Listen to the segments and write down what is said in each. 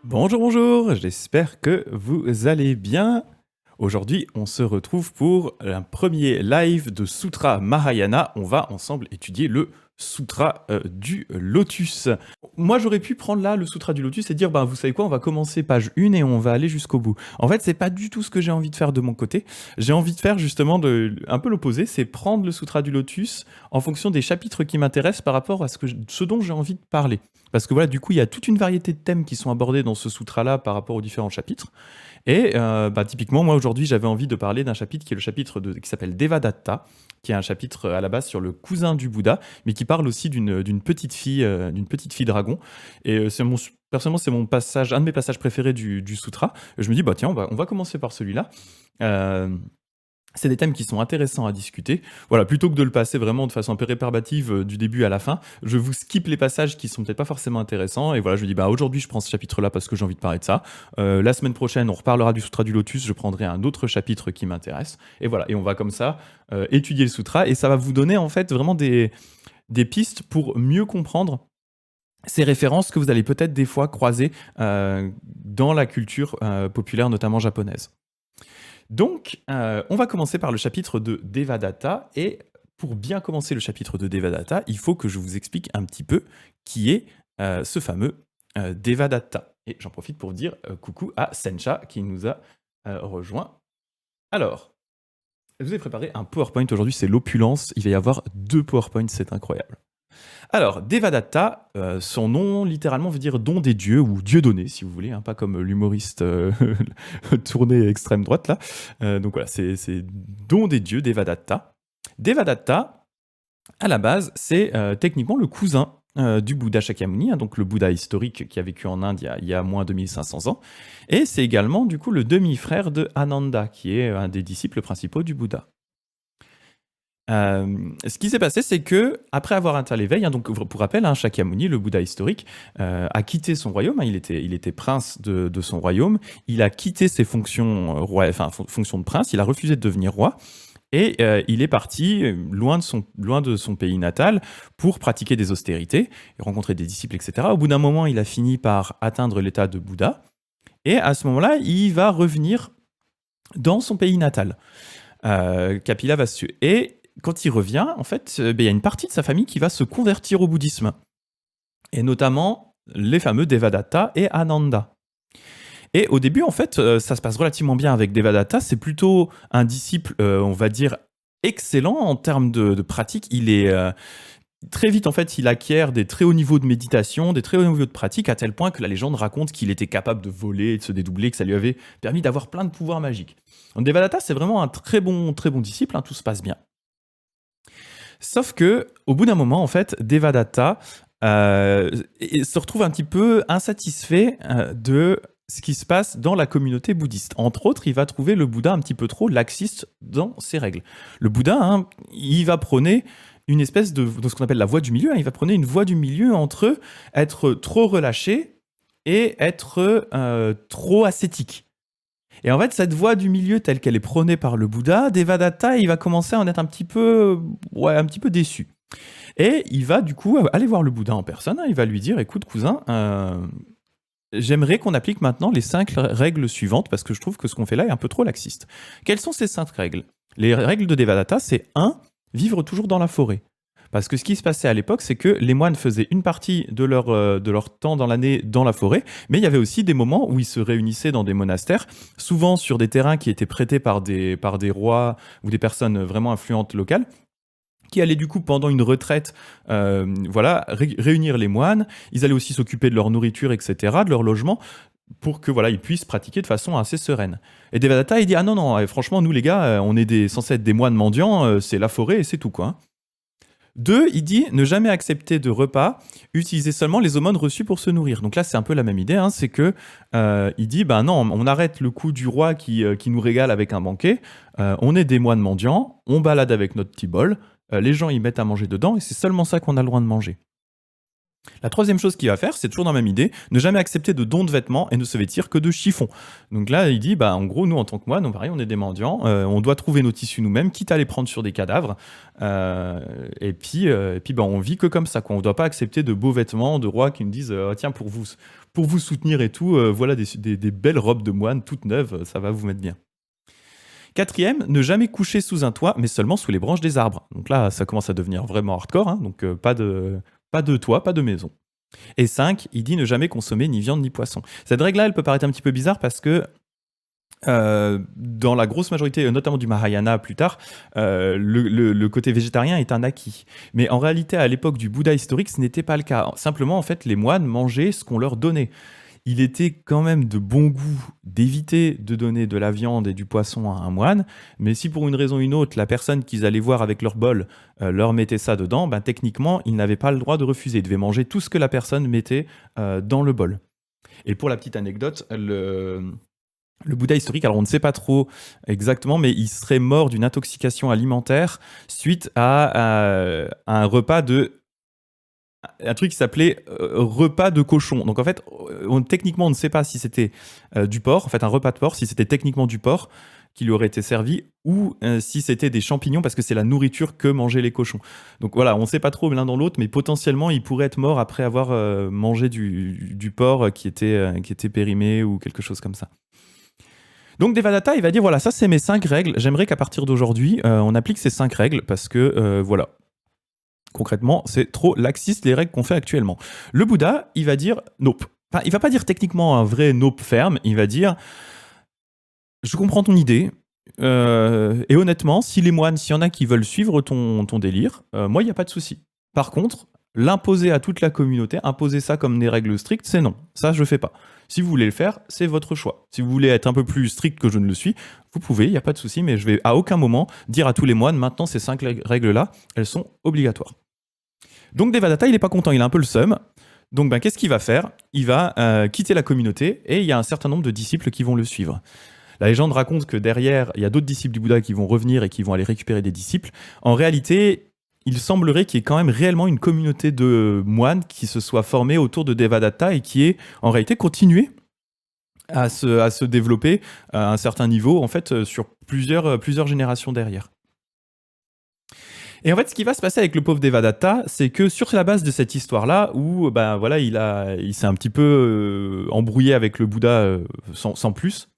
Bonjour, bonjour, j'espère que vous allez bien. Aujourd'hui, on se retrouve pour un premier live de Sutra Mahayana. On va ensemble étudier le Sutra du Lotus. Moi, j'aurais pu prendre là le Sutra du Lotus et dire, vous savez quoi, on va commencer page 1 et on va aller jusqu'au bout. En fait, c'est pas du tout ce que j'ai envie de faire de mon côté. J'ai envie de faire justement un peu l'opposé, c'est prendre le Sutra du Lotus en fonction des chapitres qui m'intéressent par rapport à ce dont j'ai envie de parler. Parce que voilà, du coup, il y a toute une variété de thèmes qui sont abordés dans ce sutra-là par rapport aux différents chapitres. Et typiquement, moi aujourd'hui, j'avais envie de parler d'un chapitre qui est le chapitre qui s'appelle Devadatta, qui est un chapitre à la base sur le cousin du Bouddha, mais qui parle aussi d'une petite fille dragon. Et personnellement, c'est un de mes passages préférés du sutra. Je me dis, tiens, on va commencer par celui-là. C'est des thèmes qui sont intéressants à discuter. Voilà, plutôt que de le passer vraiment de façon un peu rébarbative du début à la fin, je vous skip les passages qui sont peut-être pas forcément intéressants. Et voilà, je me dis, aujourd'hui, je prends ce chapitre-là parce que j'ai envie de parler de ça. La semaine prochaine, on reparlera du Sutra du Lotus. Je prendrai un autre chapitre qui m'intéresse. Et voilà, et on va comme ça étudier le sutra. Et ça va vous donner en fait vraiment des pistes pour mieux comprendre ces références que vous allez peut-être des fois croiser dans la culture populaire, notamment japonaise. Donc, on va commencer par le chapitre de Devadatta. Et pour bien commencer le chapitre de Devadatta, il faut que je vous explique un petit peu qui est ce fameux Devadatta. Et j'en profite pour dire coucou à Sencha qui nous a rejoint. Alors, je vous ai préparé un PowerPoint aujourd'hui, c'est l'opulence. Il va y avoir 2 PowerPoints, c'est incroyable. Alors, Devadatta, son nom littéralement veut dire don des dieux ou dieu donné, si vous voulez, pas comme l'humoriste tourné extrême droite là. Donc voilà, c'est don des dieux, Devadatta. Devadatta, à la base, c'est techniquement le cousin du Bouddha Shakyamuni, donc le Bouddha historique qui a vécu en Inde il y a moins de 2500 ans. Et c'est également du coup le demi-frère de Ananda, qui est un des disciples principaux du Bouddha. Ce qui s'est passé, c'est que après avoir atteint l'éveil, donc pour rappel, Shakyamuni, le Bouddha historique, a quitté son royaume. Il était prince de son royaume. Il a quitté ses fonctions fonctions de prince. Il a refusé de devenir roi. Et il est parti loin de son pays natal pour pratiquer des austérités, rencontrer des disciples, etc. Au bout d'un moment, il a fini par atteindre l'état de Bouddha. Et à ce moment-là, il va revenir dans son pays natal, Kapilavastu. Et quand il revient, en fait, il y a une partie de sa famille qui va se convertir au bouddhisme. Et notamment les fameux Devadatta et Ananda. Et au début, en fait, ça se passe relativement bien avec Devadatta. C'est plutôt un disciple, on va dire, excellent en termes de pratique. Il est très vite, en fait, il acquiert des très hauts niveaux de méditation, des très hauts niveaux de pratique, à tel point que la légende raconte qu'il était capable de voler, de se dédoubler, que ça lui avait permis d'avoir plein de pouvoirs magiques. Donc Devadatta, c'est vraiment un très bon disciple, tout se passe bien. Sauf que, au bout d'un moment, en fait, Devadatta se retrouve un petit peu insatisfait de ce qui se passe dans la communauté bouddhiste. Entre autres, il va trouver le Bouddha un petit peu trop laxiste dans ses règles. Le Bouddha, il va prôner une espèce de ce qu'on appelle la voie du milieu. Il va prôner une voie du milieu entre être trop relâché et être trop ascétique. Et en fait, cette voie du milieu telle qu'elle est prônée par le Bouddha, Devadatta, il va commencer à en être un petit peu déçu. Et il va du coup aller voir le Bouddha en personne. Il va lui dire, écoute cousin, j'aimerais qu'on applique maintenant les 5 règles suivantes parce que je trouve que ce qu'on fait là est un peu trop laxiste. Quelles sont ces 5 règles? Les règles de Devadatta, c'est 1, vivre toujours dans la forêt. Parce que ce qui se passait à l'époque, c'est que les moines faisaient une partie de leur temps dans l'année dans la forêt, mais il y avait aussi des moments où ils se réunissaient dans des monastères, souvent sur des terrains qui étaient prêtés par des rois ou des personnes vraiment influentes locales, qui allaient du coup pendant une retraite réunir les moines. Ils allaient aussi s'occuper de leur nourriture, etc., de leur logement, pour que ils puissent pratiquer de façon assez sereine. Et Devadatta, il dit « Ah non, franchement, nous les gars, on est censés être des moines mendiants, c'est la forêt et c'est tout, quoi. » 2, il dit ne jamais accepter de repas, utiliser seulement les aumônes reçues pour se nourrir. Donc là, c'est un peu la même idée, c'est que il dit non, on arrête le coup du roi qui nous régale avec un banquet, on est des moines mendiants, on balade avec notre petit bol, les gens y mettent à manger dedans et c'est seulement ça qu'on a le droit de manger. La 3e chose qu'il va faire, c'est toujours dans la même idée, ne jamais accepter de dons de vêtements et ne se vêtir que de chiffon. Donc là, il dit, en gros, nous, en tant que moines, pareil, on est des mendiants, on doit trouver nos tissus nous-mêmes, quitte à les prendre sur des cadavres, et puis on vit que comme ça, quoi. On ne doit pas accepter de beaux vêtements de rois qui nous disent, tiens, pour pour vous soutenir et tout, voilà des belles robes de moine toutes neuves, ça va vous mettre bien. Quatrième, ne jamais coucher sous un toit, mais seulement sous les branches des arbres. Donc là, ça commence à devenir vraiment hardcore, hein, donc pas de toit, pas de maison. Et 5, il dit ne jamais consommer ni viande ni poisson. Cette règle-là, elle peut paraître un petit peu bizarre parce que dans la grosse majorité, notamment du Mahayana plus tard, le côté végétarien est un acquis. Mais en réalité, à l'époque du Bouddha historique, ce n'était pas le cas. Simplement, en fait, les moines mangeaient ce qu'on leur donnait. Il était quand même de bon goût d'éviter de donner de la viande et du poisson à un moine, mais si pour une raison ou une autre, la personne qu'ils allaient voir avec leur bol leur mettait ça dedans, ben, techniquement, ils n'avaient pas le droit de refuser. Ils devaient manger tout ce que la personne mettait dans le bol. Et pour la petite anecdote, le Bouddha historique, alors on ne sait pas trop exactement, mais il serait mort d'une intoxication alimentaire suite à un repas un truc qui s'appelait repas de cochon. Donc en fait, techniquement, on ne sait pas si c'était du porc, en fait un repas de porc, si c'était techniquement du porc qui lui aurait été servi, ou si c'était des champignons, parce que c'est la nourriture que mangeaient les cochons. Donc voilà, on ne sait pas trop l'un dans l'autre, mais potentiellement, il pourrait être mort après avoir mangé du porc qui était périmé ou quelque chose comme ça. Donc Devadatta, il va dire, voilà, ça c'est mes 5 règles, j'aimerais qu'à partir d'aujourd'hui, on applique ces 5 règles, parce que, voilà, concrètement, c'est trop laxiste les règles qu'on fait actuellement. Le Bouddha, il va dire nope. Enfin, il va pas dire techniquement un vrai nope ferme, il va dire je comprends ton idée, et honnêtement, si les moines, s'il y en a qui veulent suivre ton délire, moi, il n'y a pas de souci. Par contre, l'imposer à toute la communauté, imposer ça comme des règles strictes, c'est non. Ça, je fais pas. Si vous voulez le faire, c'est votre choix. Si vous voulez être un peu plus strict que je ne le suis, vous pouvez, il n'y a pas de souci, mais je vais à aucun moment dire à tous les moines, maintenant, ces 5 règles-là, elles sont obligatoires. Donc Devadatta, il n'est pas content, il a un peu le seum. Donc ben, qu'est-ce qu'il va faire? Il va quitter la communauté et il y a un certain nombre de disciples qui vont le suivre. La légende raconte que derrière, il y a d'autres disciples du Bouddha qui vont revenir et qui vont aller récupérer des disciples. En réalité, il semblerait qu'il y ait quand même réellement une communauté de moines qui se soit formée autour de Devadatta et qui ait en réalité continué à se développer à un certain niveau, en fait, sur plusieurs générations derrière. Et en fait, ce qui va se passer avec le pauvre Devadatta, c'est que sur la base de cette histoire-là, où ben voilà, il s'est un petit peu embrouillé avec le Bouddha sans plus,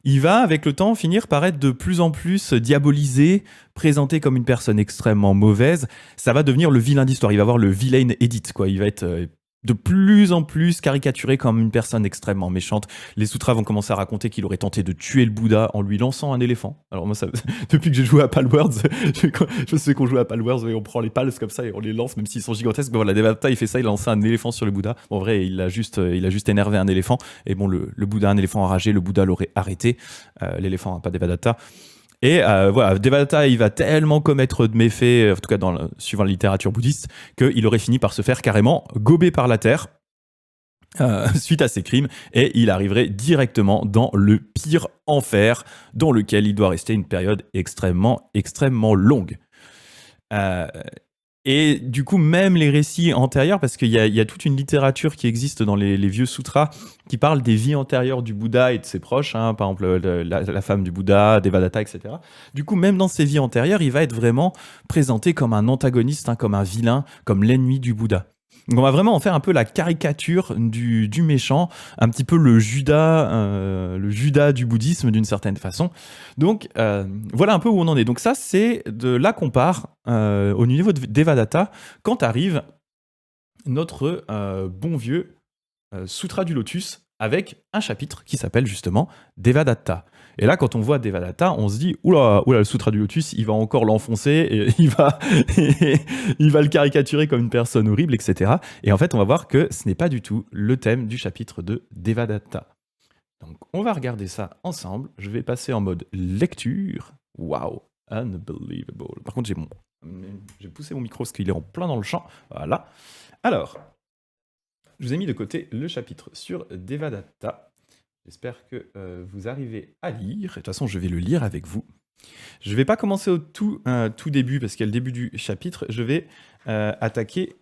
il va avec le temps finir par être de plus en plus diabolisé, présenté comme une personne extrêmement mauvaise. Ça va devenir le vilain d'histoire. Il va avoir le vilain edit, quoi. Il va être de plus en plus caricaturé comme une personne extrêmement méchante. Les sutras vont commencer à raconter qu'il aurait tenté de tuer le Bouddha en lui lançant un éléphant. Alors moi, depuis que j'ai joué à Palworld, je sais qu'on joue à Palworld et on prend les pals comme ça et on les lance, même s'ils sont gigantesques. Bon, voilà, Devadatta, il fait ça, il a lancé un éléphant sur le Bouddha. Bon, en vrai, il a juste énervé un éléphant. Et bon, le Bouddha, un éléphant enragé, le Bouddha l'aurait arrêté. L'éléphant, pas Devadatta. Et voilà, Devadatta, il va tellement commettre de méfaits, en tout cas suivant la littérature bouddhiste, qu'il aurait fini par se faire carrément gober par la terre suite à ses crimes, et il arriverait directement dans le pire enfer, dans lequel il doit rester une période extrêmement, extrêmement longue. Et du coup, même les récits antérieurs, parce qu'il y a toute une littérature qui existe dans les vieux sutras qui parle des vies antérieures du Bouddha et de ses proches, hein, par exemple la femme du Bouddha, Devadatta, etc. Du coup, même dans ces vies antérieures, il va être vraiment présenté comme un antagoniste, hein, comme un vilain, comme l'ennemi du Bouddha. Donc on va vraiment en faire un peu la caricature du méchant, un petit peu le Judas du bouddhisme d'une certaine façon. Donc voilà un peu où on en est. Donc ça, c'est de là qu'on part au niveau de Devadatta quand arrive notre bon vieux Sutra du Lotus avec un chapitre qui s'appelle justement Devadatta. Et là, quand on voit Devadatta, on se dit oula, le Sutra du Lotus, il va encore l'enfoncer, et il va le caricaturer comme une personne horrible, etc. Et en fait, on va voir que ce n'est pas du tout le thème du chapitre de Devadatta. Donc, on va regarder ça ensemble. Je vais passer en mode lecture. Waouh, unbelievable. Par contre, j'ai poussé mon micro parce qu'il est en plein dans le champ. Voilà. Alors, je vous ai mis de côté le chapitre sur Devadatta. J'espère que vous arrivez à lire. De toute façon, je vais le lire avec vous. Je ne vais pas commencer au tout début, parce qu'il y a le début du chapitre. Je vais attaquer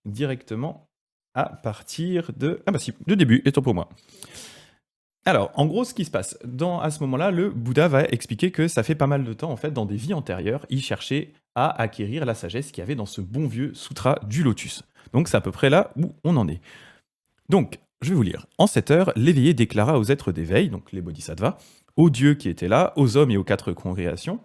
directement à partir de... Ah bah si, le début, et tant pour moi. Alors, en gros, ce qui se passe, à ce moment-là, le Bouddha va expliquer que ça fait pas mal de temps, en fait, dans des vies antérieures, il cherchait à acquérir la sagesse qu'il y avait dans ce bon vieux sutra du lotus. Donc, c'est à peu près là où on en est. Donc, Je vais vous lire. En cette heure, l'éveillé déclara aux êtres d'éveil, donc les bodhisattvas, aux dieux qui étaient là, aux hommes et aux quatre congrégations: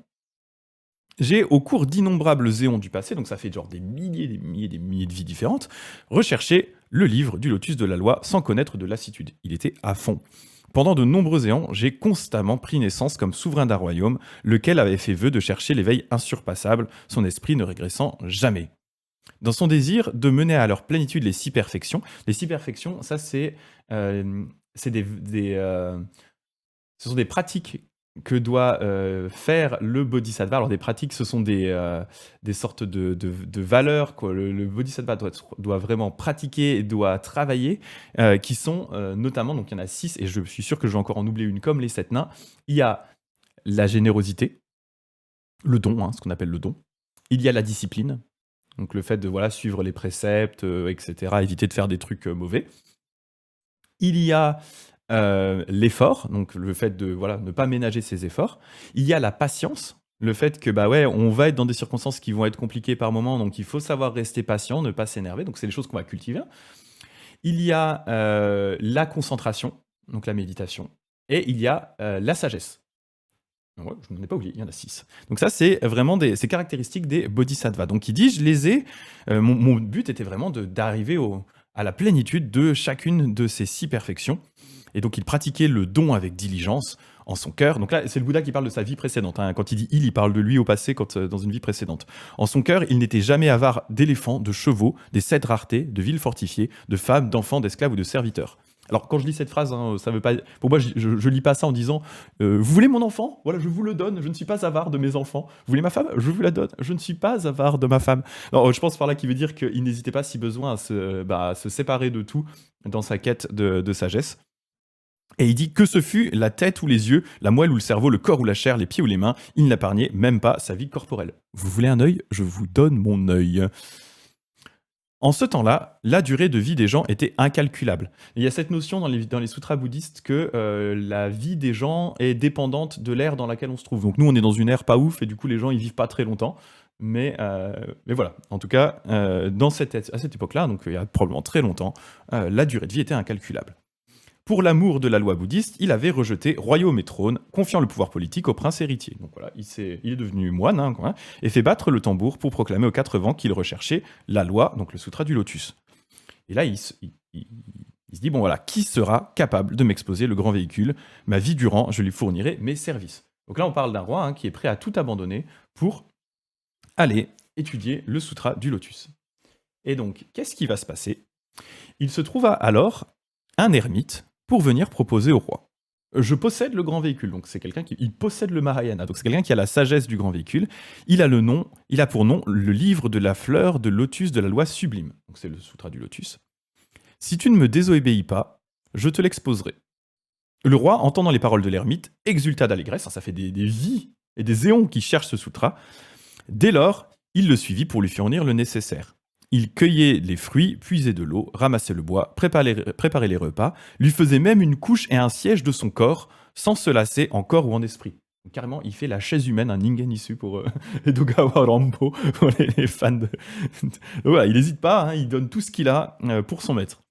j'ai, au cours d'innombrables éons du passé, donc ça fait genre des milliers, des milliers, des milliers de vies différentes, recherché le livre du lotus de la loi sans connaître de lassitude. Il était à fond. Pendant de nombreux éons, j'ai constamment pris naissance comme souverain d'un royaume, lequel avait fait vœu de chercher l'éveil insurpassable, son esprit ne régressant jamais. Dans son désir de mener à leur plénitude les six perfections, ça c'est ce sont des pratiques que doit faire le bodhisattva. Alors des pratiques, ce sont des sortes de valeurs, quoi. Le bodhisattva doit vraiment pratiquer et doit travailler, qui sont notamment, donc il y en a 6, et je suis sûr que je vais encore en oublier une, comme les 7 nains. Il y a la générosité, le don, hein, ce qu'on appelle le don. Il y a la discipline, donc le fait de voilà, suivre les préceptes, etc., éviter de faire des trucs mauvais. Il y a l'effort, donc le fait de voilà, ne pas ménager ses efforts. Il y a la patience, le fait que bah ouais, on va être dans des circonstances qui vont être compliquées par moment, donc il faut savoir rester patient, ne pas s'énerver. Donc c'est des choses qu'on va cultiver. Il y a la concentration, donc la méditation, et il y a la sagesse. Ouais, je n'en ai pas oublié, il y en a 6. Donc ça, c'est vraiment ces caractéristiques des bodhisattvas. Donc il dit, je les ai, mon but était vraiment d'arriver à la plénitude de chacune de ces 6 perfections. Et donc il pratiquait le don avec diligence en son cœur. Donc là, c'est le Bouddha qui parle de sa vie précédente, hein. Quand il dit il parle de lui au passé dans une vie précédente. En son cœur, il n'était jamais avare d'éléphants, de chevaux, des 7 raretés, de villes fortifiées, de femmes, d'enfants, d'esclaves ou de serviteurs. Alors quand je lis cette phrase, hein, ça veut pas. Pour moi, je lis pas ça en disant vous voulez mon enfant? Voilà, je vous le donne. Je ne suis pas avare de mes enfants. Vous voulez ma femme? Je vous la donne. Je ne suis pas avare de ma femme. Alors, je pense par là qu'il veut dire qu'il n'hésitait pas, si besoin, à se séparer de tout dans sa quête de sagesse. Et il dit que ce fût la tête ou les yeux, la moelle ou le cerveau, le corps ou la chair, les pieds ou les mains, il n'épargnait même pas sa vie corporelle. Vous voulez un œil? Je vous donne mon œil. En ce temps-là, la durée de vie des gens était incalculable. Et il y a cette notion dans les sutras bouddhistes que la vie des gens est dépendante de l'ère dans laquelle on se trouve. Donc nous, on est dans une ère pas ouf, et du coup, les gens, ils vivent pas très longtemps. Mais voilà, en tout cas, à cette époque-là, donc il y a probablement très longtemps, la durée de vie était incalculable. Pour l'amour de la loi bouddhiste, il avait rejeté royaume et trône, confiant le pouvoir politique au prince héritier. Donc voilà, il est devenu moine, hein, quoi, et fait battre le tambour pour proclamer aux 4 vents qu'il recherchait la loi, donc le sutra du lotus. Et là, il se dit, bon voilà, qui sera capable de m'exposer le grand véhicule? Ma vie durant, je lui fournirai mes services. Donc là, on parle d'un roi, hein, qui est prêt à tout abandonner pour aller étudier le sutra du lotus. Et donc, qu'est-ce qui va se passer? Il se trouva alors un ermite pour venir proposer au roi. Je possède le grand véhicule, donc c'est quelqu'un qui possède le Mahayana, donc c'est quelqu'un qui a la sagesse du grand véhicule. Il a pour nom le livre de la fleur de lotus de la loi sublime, donc c'est le sutra du lotus. Si tu ne me désobéis pas, je te l'exposerai. Le roi, entendant les paroles de l'ermite, exulta d'allégresse, hein, ça fait des vies et des éons qu'il cherche ce sutra. Dès lors, il le suivit pour lui fournir le nécessaire. Il cueillait les fruits, puisait de l'eau, ramassait le bois, préparait les repas, lui faisait même une couche et un siège de son corps, sans se lasser en corps ou en esprit. Donc, carrément, il fait la chaise humaine, un ningen issu pour Edogawa Rampo, pour les fans de... Voilà, il n'hésite pas, hein, il donne tout ce qu'il a pour son maître.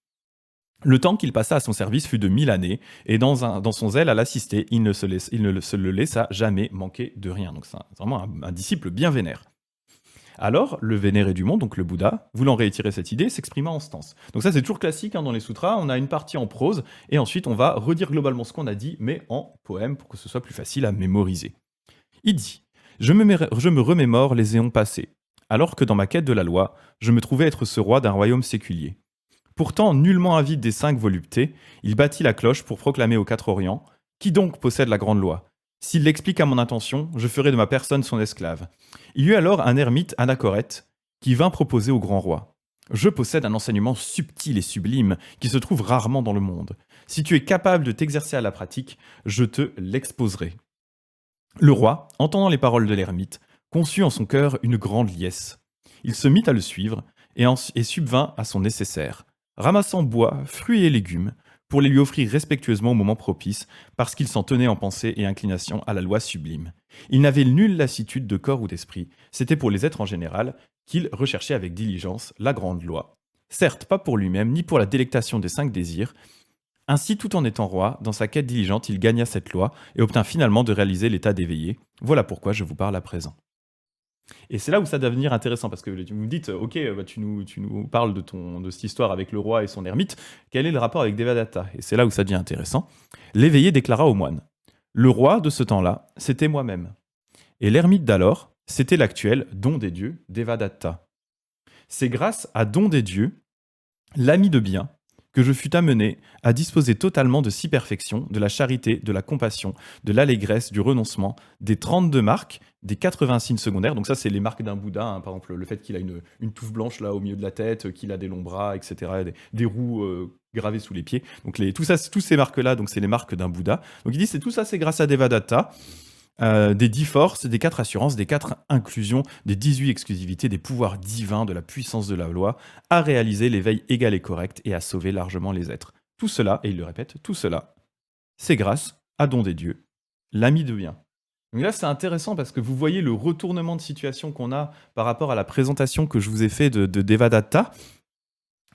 Le temps qu'il passa à son service fut de 1000 années, et dans son zèle à l'assister, il ne se le laissa jamais manquer de rien. Donc c'est vraiment un disciple bien vénère. Alors, le vénéré du monde, donc le Bouddha, voulant réitérer cette idée, s'exprima en stance. Donc ça, c'est toujours classique, hein, dans les sutras. On a une partie en prose, et ensuite on va redire globalement ce qu'on a dit, mais en poème, pour que ce soit plus facile à mémoriser. Il dit « Je me remémore les éons passés, alors que dans ma quête de la loi, je me trouvais être ce roi d'un royaume séculier. Pourtant, nullement avide des 5 voluptés, il battit la cloche pour proclamer aux 4 orients « Qui donc possède la grande loi ? S'il l'explique à mon intention, je ferai de ma personne son esclave. » Il y eut alors un ermite, Anachorète, qui vint proposer au grand roi. « Je possède un enseignement subtil et sublime qui se trouve rarement dans le monde. Si tu es capable de t'exercer à la pratique, je te l'exposerai. » Le roi, entendant les paroles de l'ermite, conçut en son cœur une grande liesse. Il se mit à le suivre et subvint à son nécessaire, ramassant bois, fruits et légumes, pour les lui offrir respectueusement au moment propice, parce qu'il s'en tenait en pensée et inclination à la loi sublime. Il n'avait nulle lassitude de corps ou d'esprit, c'était pour les êtres en général qu'il recherchait avec diligence la grande loi. certes pas pour lui-même, ni pour la délectation des 5 désirs. Ainsi, tout en étant roi, dans sa quête diligente, il gagna cette loi et obtint finalement de réaliser l'état d'éveillé. Voilà pourquoi je vous parle à présent. Et c'est là où ça doit devenir intéressant, parce que vous me dites, ok, bah, tu nous parles de cette histoire avec le roi et son ermite, quel est le rapport avec Devadatta? Et c'est là où ça devient intéressant. L'éveillé déclara au moine, le roi de ce temps-là, c'était moi-même. Et l'ermite d'alors, c'était l'actuel don des dieux, Devadatta. C'est grâce à don des dieux, l'ami de bien, que je fus amené à disposer totalement de 6 perfections, de la charité, de la compassion, de l'allégresse, du renoncement, des 32 marques, des 80 signes secondaires. Donc ça, c'est les marques d'un Bouddha, hein. Par exemple, le fait qu'il a une touffe blanche là au milieu de la tête, qu'il a des longs bras, etc., des roues gravées sous les pieds. Donc tout ça, tous ces marques-là, donc c'est les marques d'un Bouddha. Donc il dit, c'est tout ça, c'est grâce à Devadatta. Des 10 forces, des 4 assurances, des 4 inclusions, des 18 exclusivités, des pouvoirs divins, de la puissance de la loi, à réaliser l'éveil égal et correct et à sauver largement les êtres. Tout cela, et il le répète, tout cela, c'est grâce à don des dieux, l'ami de bien. Donc là, c'est intéressant parce que vous voyez le retournement de situation qu'on a par rapport à la présentation que je vous ai fait de Devadatta,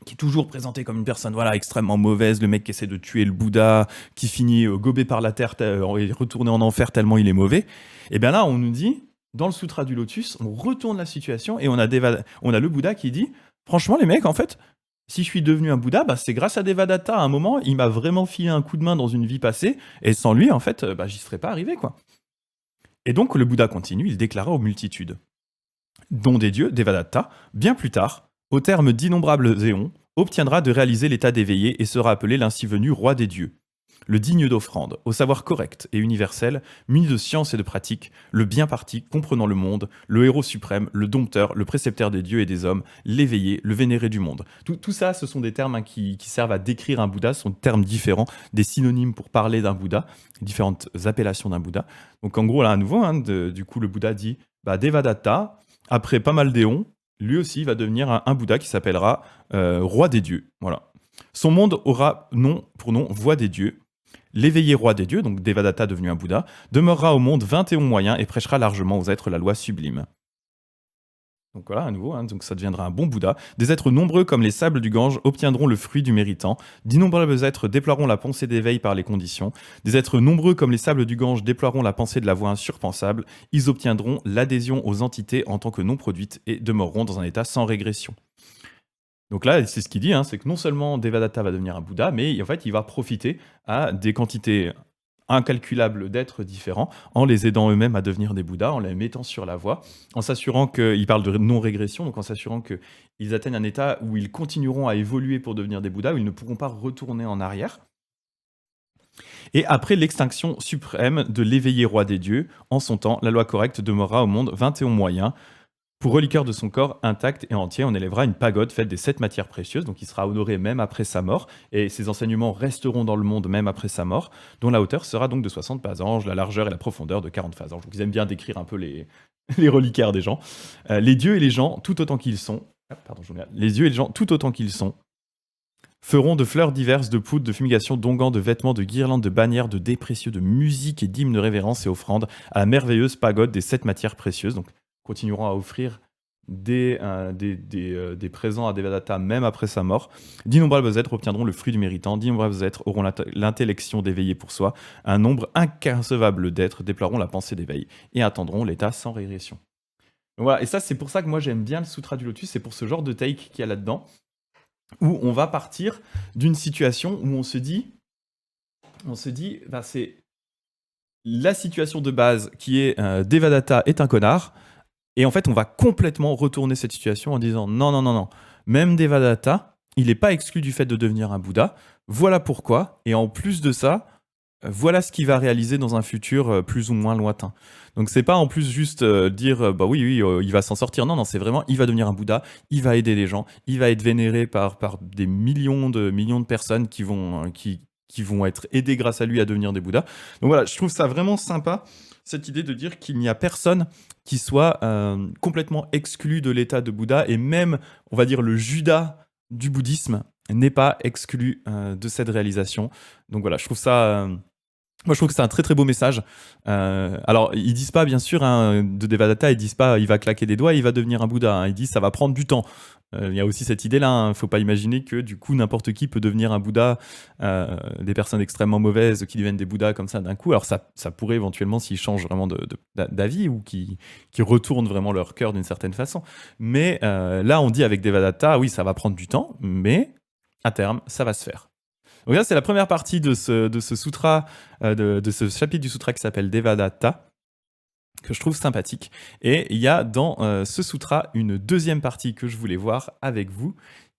qui est toujours présenté comme une personne voilà, extrêmement mauvaise, le mec qui essaie de tuer le Bouddha, qui finit gobé par la terre et retourné en enfer tellement il est mauvais. Et bien là, on nous dit, dans le Sutra du Lotus, on retourne la situation et on a le Bouddha qui dit, franchement les mecs, en fait, si je suis devenu un Bouddha, bah, c'est grâce à Devadatta. À un moment, il m'a vraiment filé un coup de main dans une vie passée, et sans lui, en fait, bah, j'y serais pas arrivé, quoi. Et donc, le Bouddha continue, il déclara aux multitudes. Don des dieux, Devadatta, bien plus tard, au terme d'innombrables éons, obtiendra de réaliser l'état d'éveillé et sera appelé l'ainsi venu roi des dieux. Le digne d'offrande, au savoir correct et universel, muni de science et de pratique, le bien parti, comprenant le monde, le héros suprême, le dompteur, le précepteur des dieux et des hommes, l'éveillé, le vénéré du monde. Tout ça, ce sont des termes qui servent à décrire un Bouddha, ce sont des termes différents, des synonymes pour parler d'un Bouddha, différentes appellations d'un Bouddha. Donc en gros, là, à nouveau, du coup, le Bouddha dit bah, Devadatta, après pas mal d'éons, lui aussi va devenir un Bouddha qui s'appellera roi des dieux. Voilà. Son monde aura pour nom voix des dieux. L'éveillé roi des dieux, donc Devadatta devenu un Bouddha, demeurera au monde 21 moyens et prêchera largement aux êtres la loi sublime. Donc voilà, à nouveau, donc ça deviendra un bon Bouddha. Des êtres nombreux comme les sables du Gange obtiendront le fruit du méritant. D'innombrables êtres déploieront la pensée d'éveil par les conditions. Des êtres nombreux comme les sables du Gange déploieront la pensée de la voie insurpensable. Ils obtiendront l'adhésion aux entités en tant que non produites et demeureront dans un état sans régression. Donc là, c'est ce qu'il dit, c'est que non seulement Devadatta va devenir un Bouddha, mais en fait, il va profiter à des quantités incalculables d'êtres différents, en les aidant eux-mêmes à devenir des Bouddhas, en les mettant sur la voie, en s'assurant qu'il parle de non-régression, donc en s'assurant qu'ils atteignent un état où ils continueront à évoluer pour devenir des Bouddhas, où ils ne pourront pas retourner en arrière. Et après l'extinction suprême de l'éveillé roi des dieux, en son temps, la loi correcte demeurera au monde 21 moyens. Pour reliqueur de son corps intact et entier, on élèvera une pagode faite des 7 matières précieuses, donc il sera honoré même après sa mort, et ses enseignements resteront dans le monde même après sa mort, dont la hauteur sera donc de 60 phasanges, la largeur et la profondeur de 40 phasanges. Donc ils aiment bien décrire un peu les, les reliquaires des gens. Les dieux et les gens, tout autant qu'ils sont, les dieux et les gens, tout autant qu'ils sont, feront de fleurs diverses, de poudres, de fumigations, d'onguents, de vêtements, de guirlandes, de bannières, de dés précieux, de musique et d'hymnes de révérence et offrandes à la merveilleuse pagode des 7 matières précieuses. Donc continueront à offrir des présents à Devadatta même après sa mort. D'innombrables êtres obtiendront le fruit du méritant, d'innombrables êtres auront l'intellection d'éveiller pour soi, un nombre inconcevable d'êtres déploieront la pensée d'éveil et attendront l'état sans régression. Donc voilà, et ça c'est pour ça que moi j'aime bien le Sutra du Lotus, c'est pour ce genre de take qu'il y a là-dedans, où on va partir d'une situation où on se dit, bah, c'est la situation de base qui est Devadatta est un connard. Et en fait, on va complètement retourner cette situation en disant non, non, non, non. Même Devadatta, il n'est pas exclu du fait de devenir un Bouddha. Voilà pourquoi. Et en plus de ça, voilà ce qu'il va réaliser dans un futur plus ou moins lointain. Donc c'est pas en plus juste dire bah oui, il va s'en sortir. Non, non, c'est vraiment il va devenir un Bouddha, il va aider les gens, il va être vénéré par des millions de personnes qui vont être aidées grâce à lui à devenir des Bouddhas. Donc voilà, je trouve ça vraiment sympa, cette idée de dire qu'il n'y a personne qui soit complètement exclu de l'état de Bouddha, et même, on va dire, le Judas du bouddhisme n'est pas exclu de cette réalisation. Donc voilà, je trouve ça Moi, je trouve que c'est un très très beau message. Alors, ils disent pas, bien sûr, hein, de Devadatta, ils disent pas, il va claquer des doigts, il va devenir un Bouddha. Hein. Ils disent, ça va prendre du temps. Il y a aussi cette idée-là. Hein. Faut pas imaginer que du coup, n'importe qui peut devenir un Bouddha. Des personnes extrêmement mauvaises qui deviennent des Bouddhas comme ça d'un coup. Alors, ça pourrait éventuellement, s'ils changent vraiment d'avis ou qui retournent vraiment leur cœur d'une certaine façon. Mais là, on dit avec Devadatta, oui, ça va prendre du temps, mais à terme, ça va se faire. Donc là, c'est la première partie de ce sutra, de ce chapitre du sutra qui s'appelle Devadatta, que je trouve sympathique. Et il y a dans ce sutra une deuxième partie que je voulais voir avec vous,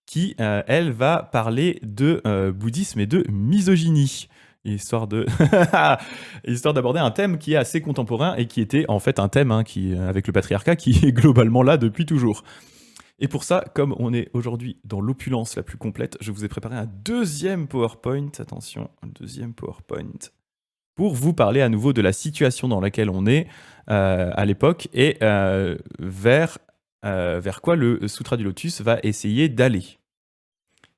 qui, elle, va parler de bouddhisme et de misogynie. Histoire d'aborder un thème qui est assez contemporain et qui était en fait un thème avec le patriarcat qui est globalement là depuis toujours. Et pour ça, comme on est aujourd'hui dans l'opulence la plus complète, je vous ai préparé un deuxième PowerPoint, attention, un deuxième PowerPoint, pour vous parler à nouveau de la situation dans laquelle on est à l'époque et vers quoi le Sutra du Lotus va essayer d'aller.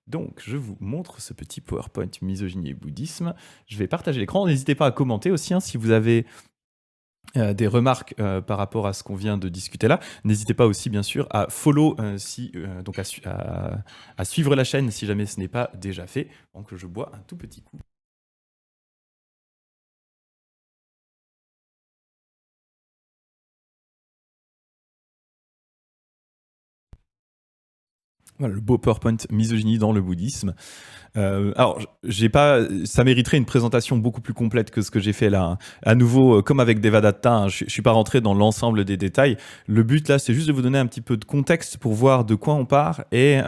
Donc, je vous montre ce petit PowerPoint misogynie et bouddhisme. Je vais partager l'écran. N'hésitez pas à commenter aussi si vous avez des remarques par rapport à ce qu'on vient de discuter là. N'hésitez pas aussi bien sûr à follow, donc à suivre la chaîne si jamais ce n'est pas déjà fait. Donc je bois un tout petit coup. Voilà, le beau PowerPoint misogynie dans le bouddhisme. Alors, ça mériterait une présentation beaucoup plus complète que ce que j'ai fait là. Hein. À nouveau, comme avec Devadatta, hein, je suis pas rentré dans l'ensemble des détails. Le but là, c'est juste de vous donner un petit peu de contexte pour voir de quoi on part et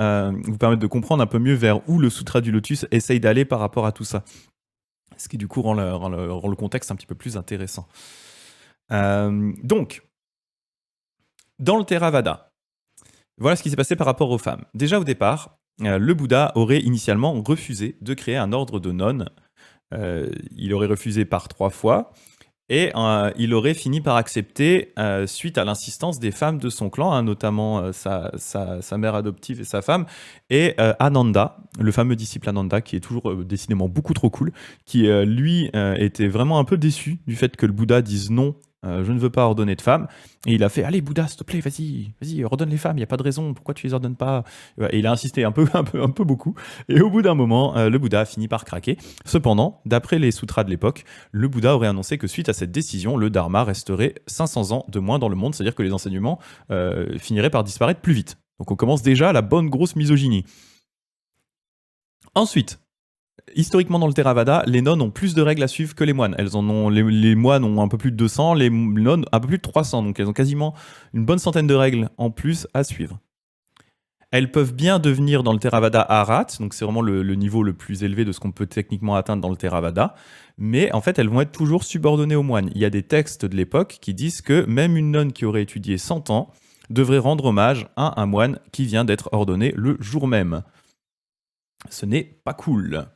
vous permettre de comprendre un peu mieux vers où le Sutra du Lotus essaye d'aller par rapport à tout ça. Ce qui du coup rend le contexte un petit peu plus intéressant. Donc, dans le Theravada, voilà ce qui s'est passé par rapport aux femmes. Déjà au départ, le Bouddha aurait initialement refusé de créer un ordre de nonnes. Il aurait refusé par 3 fois. Et il aurait fini par accepter, suite à l'insistance des femmes de son clan, hein, notamment sa mère adoptive et sa femme, et Ananda, le fameux disciple Ananda, qui est toujours décidément beaucoup trop cool, qui lui était vraiment un peu déçu du fait que le Bouddha dise non. Je ne veux pas ordonner de femmes. Et il a fait, allez Bouddha, s'il te plaît, vas-y, ordonne les femmes, il n'y a pas de raison, pourquoi tu les ordonnes pas? Et il a insisté un peu beaucoup. Et au bout d'un moment, le Bouddha a fini par craquer. Cependant, d'après les sutras de l'époque, le Bouddha aurait annoncé que suite à cette décision, le Dharma resterait 500 ans de moins dans le monde, c'est-à-dire que les enseignements finiraient par disparaître plus vite. Donc on commence déjà la bonne grosse misogynie. Ensuite, historiquement dans le Theravada, les nonnes ont plus de règles à suivre que les moines. Les moines ont un peu plus de 200, les nonnes un peu plus de 300, donc elles ont quasiment une bonne centaine de règles en plus à suivre. Elles peuvent bien devenir dans le Theravada Arat, donc c'est vraiment le niveau le plus élevé de ce qu'on peut techniquement atteindre dans le Theravada, mais en fait elles vont être toujours subordonnées aux moines. Il y a des textes de l'époque qui disent que même une nonne qui aurait étudié 100 ans devrait rendre hommage à un moine qui vient d'être ordonné le jour même. Ce n'est pas cool.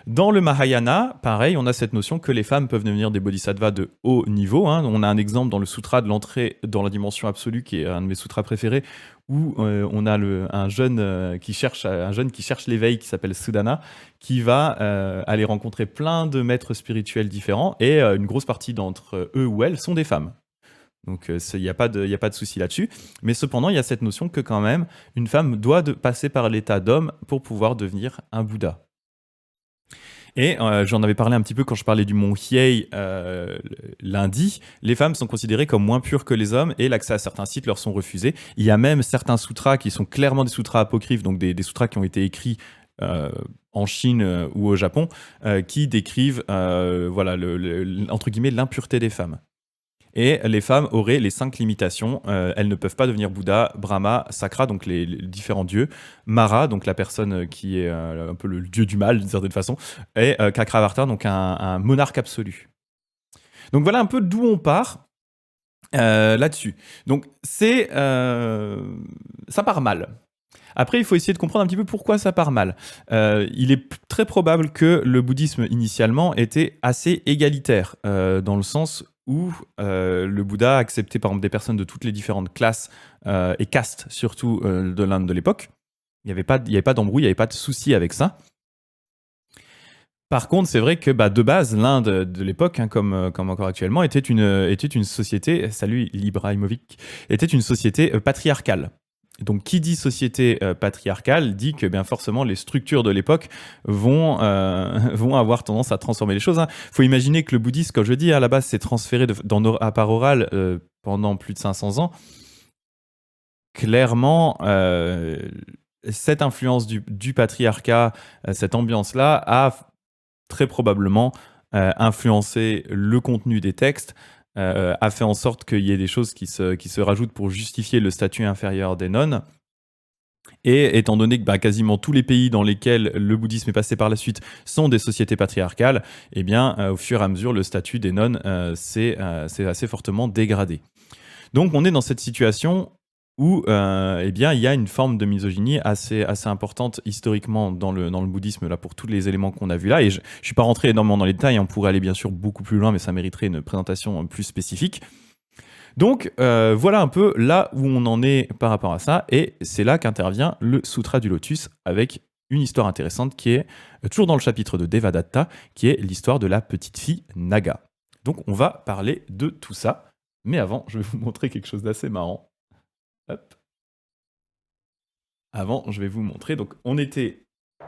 Dans le Mahayana, pareil, on a cette notion que les femmes peuvent devenir des bodhisattvas de haut niveau. Hein. On a un exemple dans le sutra de l'entrée dans la dimension absolue, qui est un de mes sutras préférés, où on a un jeune qui cherche l'éveil, qui s'appelle Sudana, qui va aller rencontrer plein de maîtres spirituels différents, et une grosse partie d'entre eux ou elles sont des femmes. Donc il n'y a pas de souci là-dessus. Mais cependant, il y a cette notion que quand même, une femme doit passer par l'état d'homme pour pouvoir devenir un Bouddha. Et j'en avais parlé un petit peu quand je parlais du mont Hiei lundi. Les femmes sont considérées comme moins pures que les hommes et l'accès à certains sites leur sont refusés. Il y a même certains sutras qui sont clairement des sutras apocryphes, donc des sutras qui ont été écrits en Chine ou au Japon, qui décrivent entre guillemets l'impureté des femmes. Et les femmes auraient les 5 limitations. Elles ne peuvent pas devenir Bouddha, Brahma, Sakra, donc les différents dieux, Mara, donc la personne qui est un peu le dieu du mal d'une certaine façon, et Cakravartin, donc un monarque absolu. Donc voilà un peu d'où on part là-dessus. Donc ça part mal. Après, il faut essayer de comprendre un petit peu pourquoi ça part mal. Il est très probable que le bouddhisme initialement était assez égalitaire, dans le sens où le Bouddha acceptait par exemple des personnes de toutes les différentes classes et castes, surtout de l'Inde de l'époque. Il n'y avait pas d'embrouille, il n'y avait pas de souci avec ça. Par contre, c'est vrai que de base, l'Inde de l'époque, hein, comme encore actuellement, était une société, salut Ibrahimovic, était une société patriarcale. Donc, qui dit société patriarcale dit que bien forcément les structures de l'époque vont avoir tendance à transformer les choses. Il faut imaginer que le bouddhisme, comme je dis, à la base, s'est transféré à part orale pendant plus de 500 ans. Clairement, cette influence du patriarcat, cette ambiance-là, a très probablement influencé le contenu des textes, a fait en sorte qu'il y ait des choses qui se rajoutent pour justifier le statut inférieur des nonnes. Et étant donné que quasiment tous les pays dans lesquels le bouddhisme est passé par la suite sont des sociétés patriarcales, eh bien, au fur et à mesure, le statut des nonnes s'est assez fortement dégradé. Donc, on est dans cette situation où eh bien, il y a une forme de misogynie assez importante historiquement dans le bouddhisme, là, pour tous les éléments qu'on a vus là. Et je ne suis pas rentré énormément dans les détails, on pourrait aller bien sûr beaucoup plus loin, mais ça mériterait une présentation plus spécifique. Donc, voilà un peu là où on en est par rapport à ça, et c'est là qu'intervient le Sutra du Lotus avec une histoire intéressante qui est toujours dans le chapitre de Devadatta, qui est l'histoire de la petite fille Naga. Donc, on va parler de tout ça, mais avant, je vais vous montrer quelque chose d'assez marrant. Hop. Avant, je vais vous montrer. Donc, on était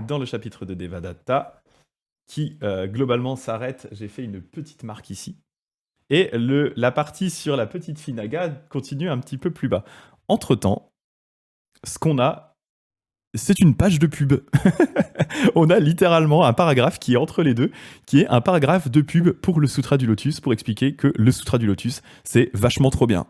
dans le chapitre de Devadatta qui, globalement, s'arrête. J'ai fait une petite marque ici. Et la partie sur la petite fille Naga continue un petit peu plus bas. Entre-temps, ce qu'on a, c'est une page de pub. On a littéralement un paragraphe qui est entre les deux, qui est un paragraphe de pub pour le Sutra du Lotus, pour expliquer que le Sutra du Lotus, c'est vachement trop bien.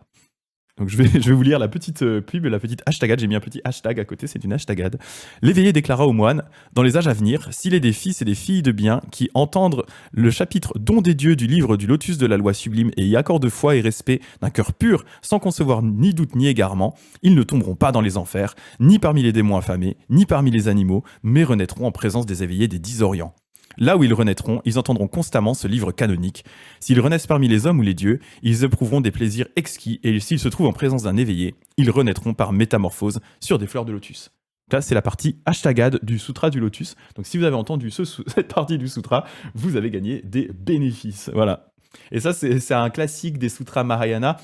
Donc je vais vous lire la petite pub, la petite hashtagade. J'ai mis un petit hashtag à côté, c'est une hashtagade. L'éveillé déclara aux moines, dans les âges à venir, s'il est des fils et des filles de bien qui entendent le chapitre don des dieux du livre du lotus de la loi sublime et y accordent foi et respect d'un cœur pur, sans concevoir ni doute ni égarement, ils ne tomberont pas dans les enfers, ni parmi les démons affamés, ni parmi les animaux, mais renaîtront en présence des éveillés des 10 Orients. Là où ils renaîtront, ils entendront constamment ce livre canonique. S'ils renaissent parmi les hommes ou les dieux, ils éprouveront des plaisirs exquis et s'ils se trouvent en présence d'un éveillé, ils renaîtront par métamorphose sur des fleurs de lotus. Là, c'est la partie hashtagade du Sutra du Lotus. Donc si vous avez entendu cette partie du Sutra, vous avez gagné des bénéfices. Voilà. Et ça, c'est un classique des Sutras Mahayana.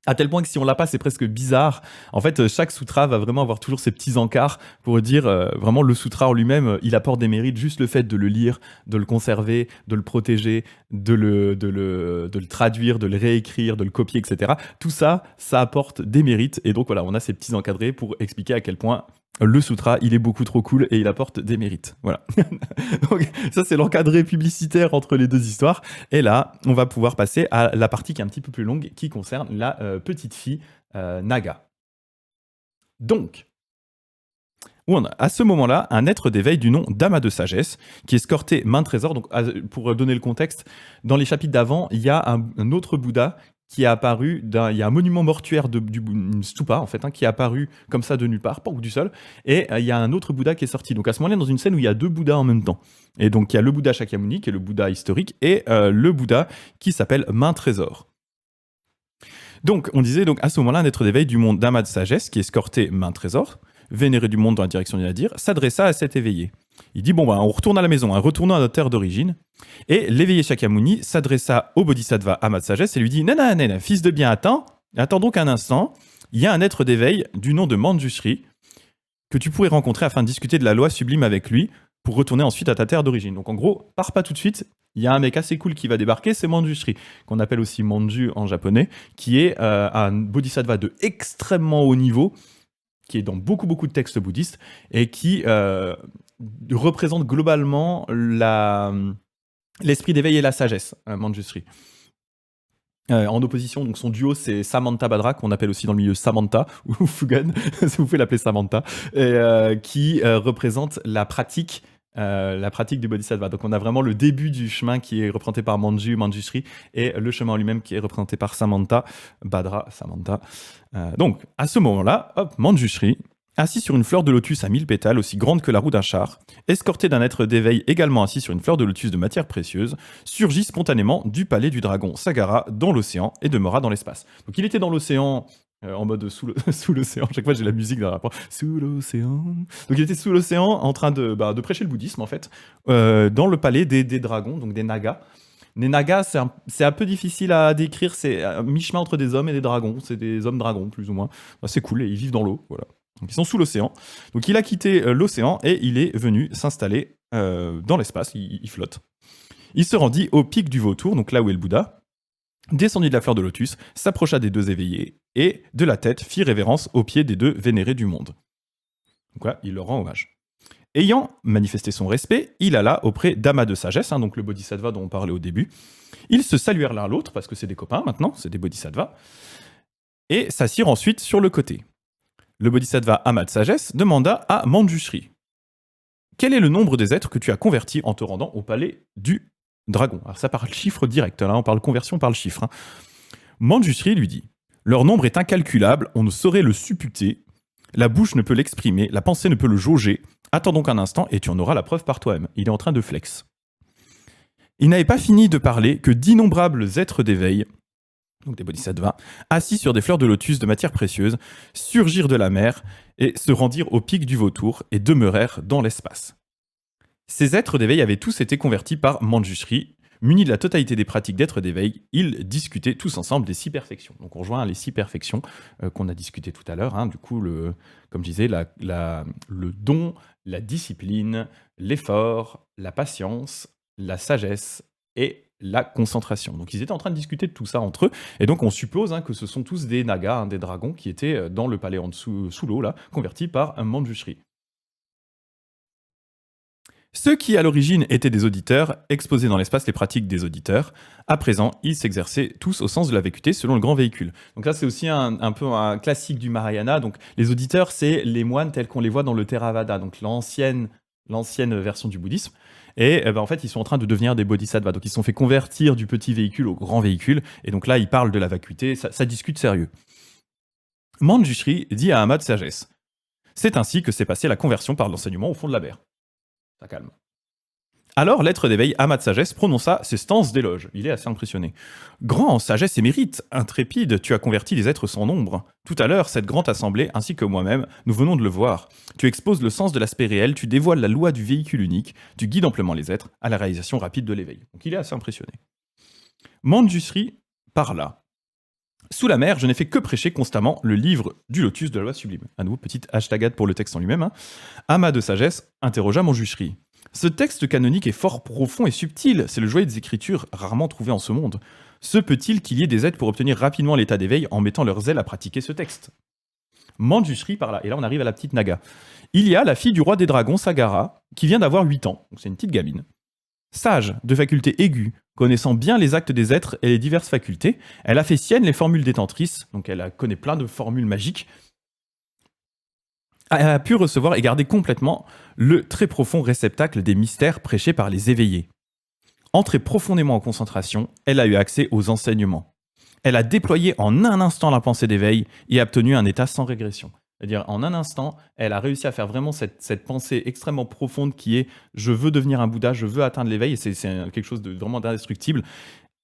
À tel point que si on l'a pas, c'est presque bizarre. En fait, chaque sutra va vraiment avoir toujours ses petits encarts pour dire vraiment le sutra en lui-même, il apporte des mérites. Juste le fait de le lire, de le conserver, de le protéger, de le traduire, de le réécrire, de le copier, etc. Tout ça, ça apporte des mérites. Et donc voilà, on a ces petits encadrés pour expliquer à quel point le sutra, il est beaucoup trop cool et il apporte des mérites. Voilà. Donc ça, c'est l'encadré publicitaire entre les deux histoires. Et là, on va pouvoir passer à la partie qui est un petit peu plus longue, qui concerne la petite fille Naga. Donc, on a à ce moment-là un être d'éveil du nom d'Ama de Sagesse qui escortait main trésor. Donc, pour donner le contexte, dans les chapitres d'avant, il y a un autre Bouddha qui est apparu, il y a un monument mortuaire une stupa en fait, qui est apparu comme ça de nulle part, pas du sol, et il y a un autre Bouddha qui est sorti. Donc à ce moment-là, dans une scène où il y a deux Bouddhas en même temps. Et donc il y a le Bouddha Shakyamuni, qui est le Bouddha historique, et le Bouddha qui s'appelle Main Trésor. Donc on disait donc à ce moment-là, un être d'éveil du monde d'Ama de Sagesse, qui escortait Main Trésor, vénéré du monde dans la direction du Nadir, s'adressa à cet éveillé. Il dit, on retourne à la maison, retournons à notre terre d'origine. Et l'éveillé Shakyamuni s'adressa au Bodhisattva Ama de Sagesse et lui dit, Nana, fils de bien, attends donc un instant, il y a un être d'éveil du nom de Manjushri que tu pourrais rencontrer afin de discuter de la loi sublime avec lui pour retourner ensuite à ta terre d'origine. Donc en gros, pars pas tout de suite, il y a un mec assez cool qui va débarquer, c'est Manjushri, qu'on appelle aussi Manju en japonais, qui est un Bodhisattva de extrêmement haut niveau, qui est dans beaucoup de textes bouddhistes, et qui représente globalement l'esprit d'éveil et la sagesse, Manjushri. En opposition, donc son duo, c'est Samantabhadra, qu'on appelle aussi dans le milieu Samantha, ou Fugan, si vous pouvez l'appeler Samantha, et, qui représente la pratique du Bodhisattva. Donc on a vraiment le début du chemin qui est représenté par Manjushri, et le chemin en lui-même qui est représenté par Samantha. Donc à ce moment-là, Manjushri, assis sur une fleur de lotus à 1000 pétales, aussi grande que la roue d'un char, escorté d'un être d'éveil également assis sur une fleur de lotus de matière précieuse, surgit spontanément du palais du dragon Sagara dans l'océan et demeura dans l'espace. Donc il était dans l'océan en mode sous l'océan. Chaque fois, j'ai la musique d'un rapport. Sous l'océan. Donc, il était sous l'océan en train de prêcher le bouddhisme, en fait, dans le palais des dragons, donc des nagas. Les nagas, c'est un peu difficile à décrire. C'est à mi-chemin entre des hommes et des dragons. C'est des hommes dragons, plus ou moins. C'est cool, et ils vivent dans l'eau. Voilà. Donc, ils sont sous l'océan. Donc, il a quitté l'océan et il est venu s'installer dans l'espace. Il flotte. Il se rendit au pic du vautour, donc là où est le Bouddha, descendit de la fleur de lotus, s'approcha des deux éveillés et, de la tête, fit révérence aux pieds des deux vénérés du monde. Donc là, il leur rend hommage. Ayant manifesté son respect, il alla auprès d'Ama de sagesse, donc le bodhisattva dont on parlait au début. Ils se saluèrent l'un l'autre, parce que c'est des copains maintenant, c'est des bodhisattvas, et s'assirent ensuite sur le côté. Le bodhisattva Ama de sagesse demanda à Manjushri: quel est le nombre des êtres que tu as convertis en te rendant au palais du dragon? Alors ça parle chiffre direct, là on parle conversion, on parle chiffre. Manjushri lui dit: leur nombre est incalculable, on ne saurait le supputer, la bouche ne peut l'exprimer, la pensée ne peut le jauger. Attends donc un instant et tu en auras la preuve par toi-même. Il est en train de flex. Il n'avait pas fini de parler que d'innombrables êtres d'éveil, donc des bodhisattvas, assis sur des fleurs de lotus de matière précieuse, surgirent de la mer et se rendirent au pic du vautour et demeurèrent dans l'espace. Ces êtres d'éveil avaient tous été convertis par Manjushri. Munis de la totalité des pratiques d'êtres d'éveil, ils discutaient tous ensemble des 6 perfections. Donc on rejoint les 6 perfections qu'on a discutées tout à l'heure. Du coup, comme je disais, le don, la discipline, l'effort, la patience, la sagesse et la concentration. Donc ils étaient en train de discuter de tout ça entre eux. Et donc on suppose que ce sont tous des nagas, des dragons qui étaient dans le palais en dessous, sous l'eau, là, convertis par un Manjushri. Ceux qui, à l'origine, étaient des auditeurs, exposaient dans l'espace les pratiques des auditeurs. À présent, ils s'exerçaient tous au sens de la vacuité selon le grand véhicule. Donc là, c'est aussi un peu un classique du Mahayana. Donc les auditeurs, c'est les moines tels qu'on les voit dans le Theravada, donc l'ancienne version du bouddhisme. Et en fait, ils sont en train de devenir des bodhisattvas. Donc ils se sont fait convertir du petit véhicule au grand véhicule. Et donc là, ils parlent de la vacuité, ça discute sérieux. Manjushri dit à Ama de sagesse: c'est ainsi que s'est passée la conversion par l'enseignement au fond de la mer. Ça calme. Alors, l'être d'éveil, Ama de sagesse, prononça ces stances d'éloge. Il est assez impressionné. Grand en sagesse et mérite, intrépide, tu as converti les êtres sans nombre. Tout à l'heure, cette grande assemblée, ainsi que moi-même, nous venons de le voir. Tu exposes le sens de l'aspect réel, tu dévoiles la loi du véhicule unique, tu guides amplement les êtres à la réalisation rapide de l'éveil. Donc il est assez impressionné. Manjushri parla. Sous la mer, je n'ai fait que prêcher constamment le livre du lotus de la loi sublime. À nouveau, petite hashtagade pour le texte en lui-même. Ama de sagesse interrogea Manjushri. Ce texte canonique est fort profond et subtil, c'est le joyau des écritures rarement trouvé en ce monde. Se peut-il qu'il y ait des aides pour obtenir rapidement l'état d'éveil en mettant leurs ailes à pratiquer ce texte? Manjushri parla, et là on arrive à la petite Naga. Il y a la fille du roi des dragons, Sagara, qui vient d'avoir 8 ans, donc c'est une petite gamine. Sage, de facultés aiguës, connaissant bien les actes des êtres et les diverses facultés, elle a fait sienne les formules détentrices, donc elle connaît plein de formules magiques. Elle a pu recevoir et garder complètement le très profond réceptacle des mystères prêchés par les éveillés. Entrée profondément en concentration, elle a eu accès aux enseignements. Elle a déployé en un instant la pensée d'éveil et a obtenu un état sans régression. C'est-à-dire, en un instant, elle a réussi à faire vraiment cette pensée extrêmement profonde qui est « je veux devenir un Bouddha, je veux atteindre l'éveil », et c'est quelque chose de vraiment indestructible.